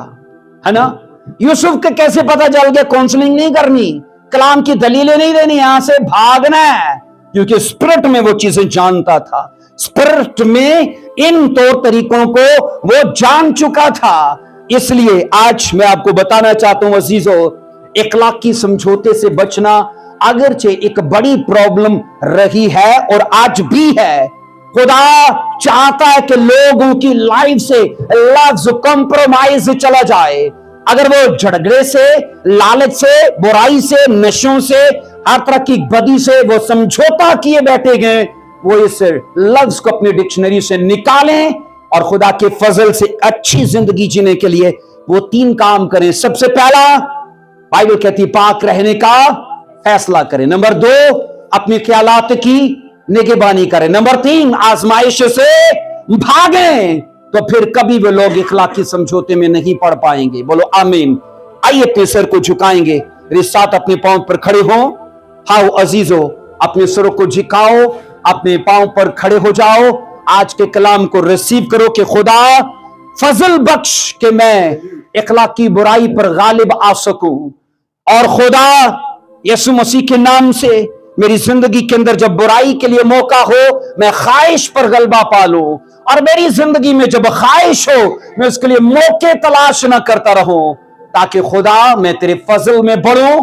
Speaker 1: है ना? यूसुफ के कैसे पता चल गया? काउंसलिंग नहीं करनी, कलाम की दलीलें नहीं देनी, यहां से भागना है, क्योंकि स्पिरिट में वो चीजें जानता था, स्पिरिट में इन तौर तरीकों को वो जान चुका था। इसलिए आज मैं आपको बताना चाहता हूं अजीजों, इखलाकी समझौते से बचना अगरचे एक बड़ी प्रॉब्लम रही है और आज भी है। खुदा चाहता है कि लोगों की लाइफ से लफ्ज कॉम्प्रोमाइज चला जाए। अगर वो झगड़े से, लालच से, बुराई से, नशों से, हर तरह की बदी से वो समझौता किए बैठे गए, वो इस लफ्ज को अपनी डिक्शनरी से निकालें और खुदा के फजल से अच्छी जिंदगी जीने के लिए वो 3 काम करें। सबसे पहला बाइबल कहती है पाक रहने का फैसला करें। नंबर 2 अपने ख्यालात की निगहबानी करें। नंबर 3 आजमाइश से भागें। तो फिर कभी वो लोग इखलाकी समझौते में नहीं पड़ पाएंगे। बोलो आमीन। आइए अपने सर को झुकाएंगे, मेरे साथ अपने पांव पर खड़े हो। हाउ अजीजो, अपने सरों को झुकाओ, अपने पांव पर खड़े हो जाओ। आज के कलाम को रिसीव करो कि खुदा फजल बख्श के मैं इखलाकी बुराई पर गालिब आ सकूं, और खुदा यीशु मसीह के नाम से मेरी जिंदगी के अंदर जब बुराई के लिए मौका हो, मैं ख्वाहिश पर गलबा पालूं, और मेरी जिंदगी में जब ख्वाहिश हो, मैं उसके लिए मौके तलाश न करता रहूं, ताकि खुदा मैं तेरे फजल में बढ़ूं,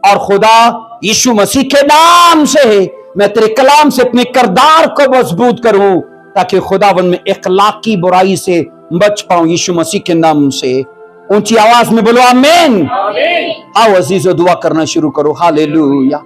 Speaker 1: और खुदा यीशु मसीह के नाम से मैं तेरे कलाम से अपने किरदार को मजबूत करूं, ताकि खुदावंद में इखलाकी बुराई से बच पाऊं, यीशु मसीह के नाम से। ऊंची आवाज में बोलो आमीन। आओ अजीजों, दुआ करना शुरू करो। हालेलुया।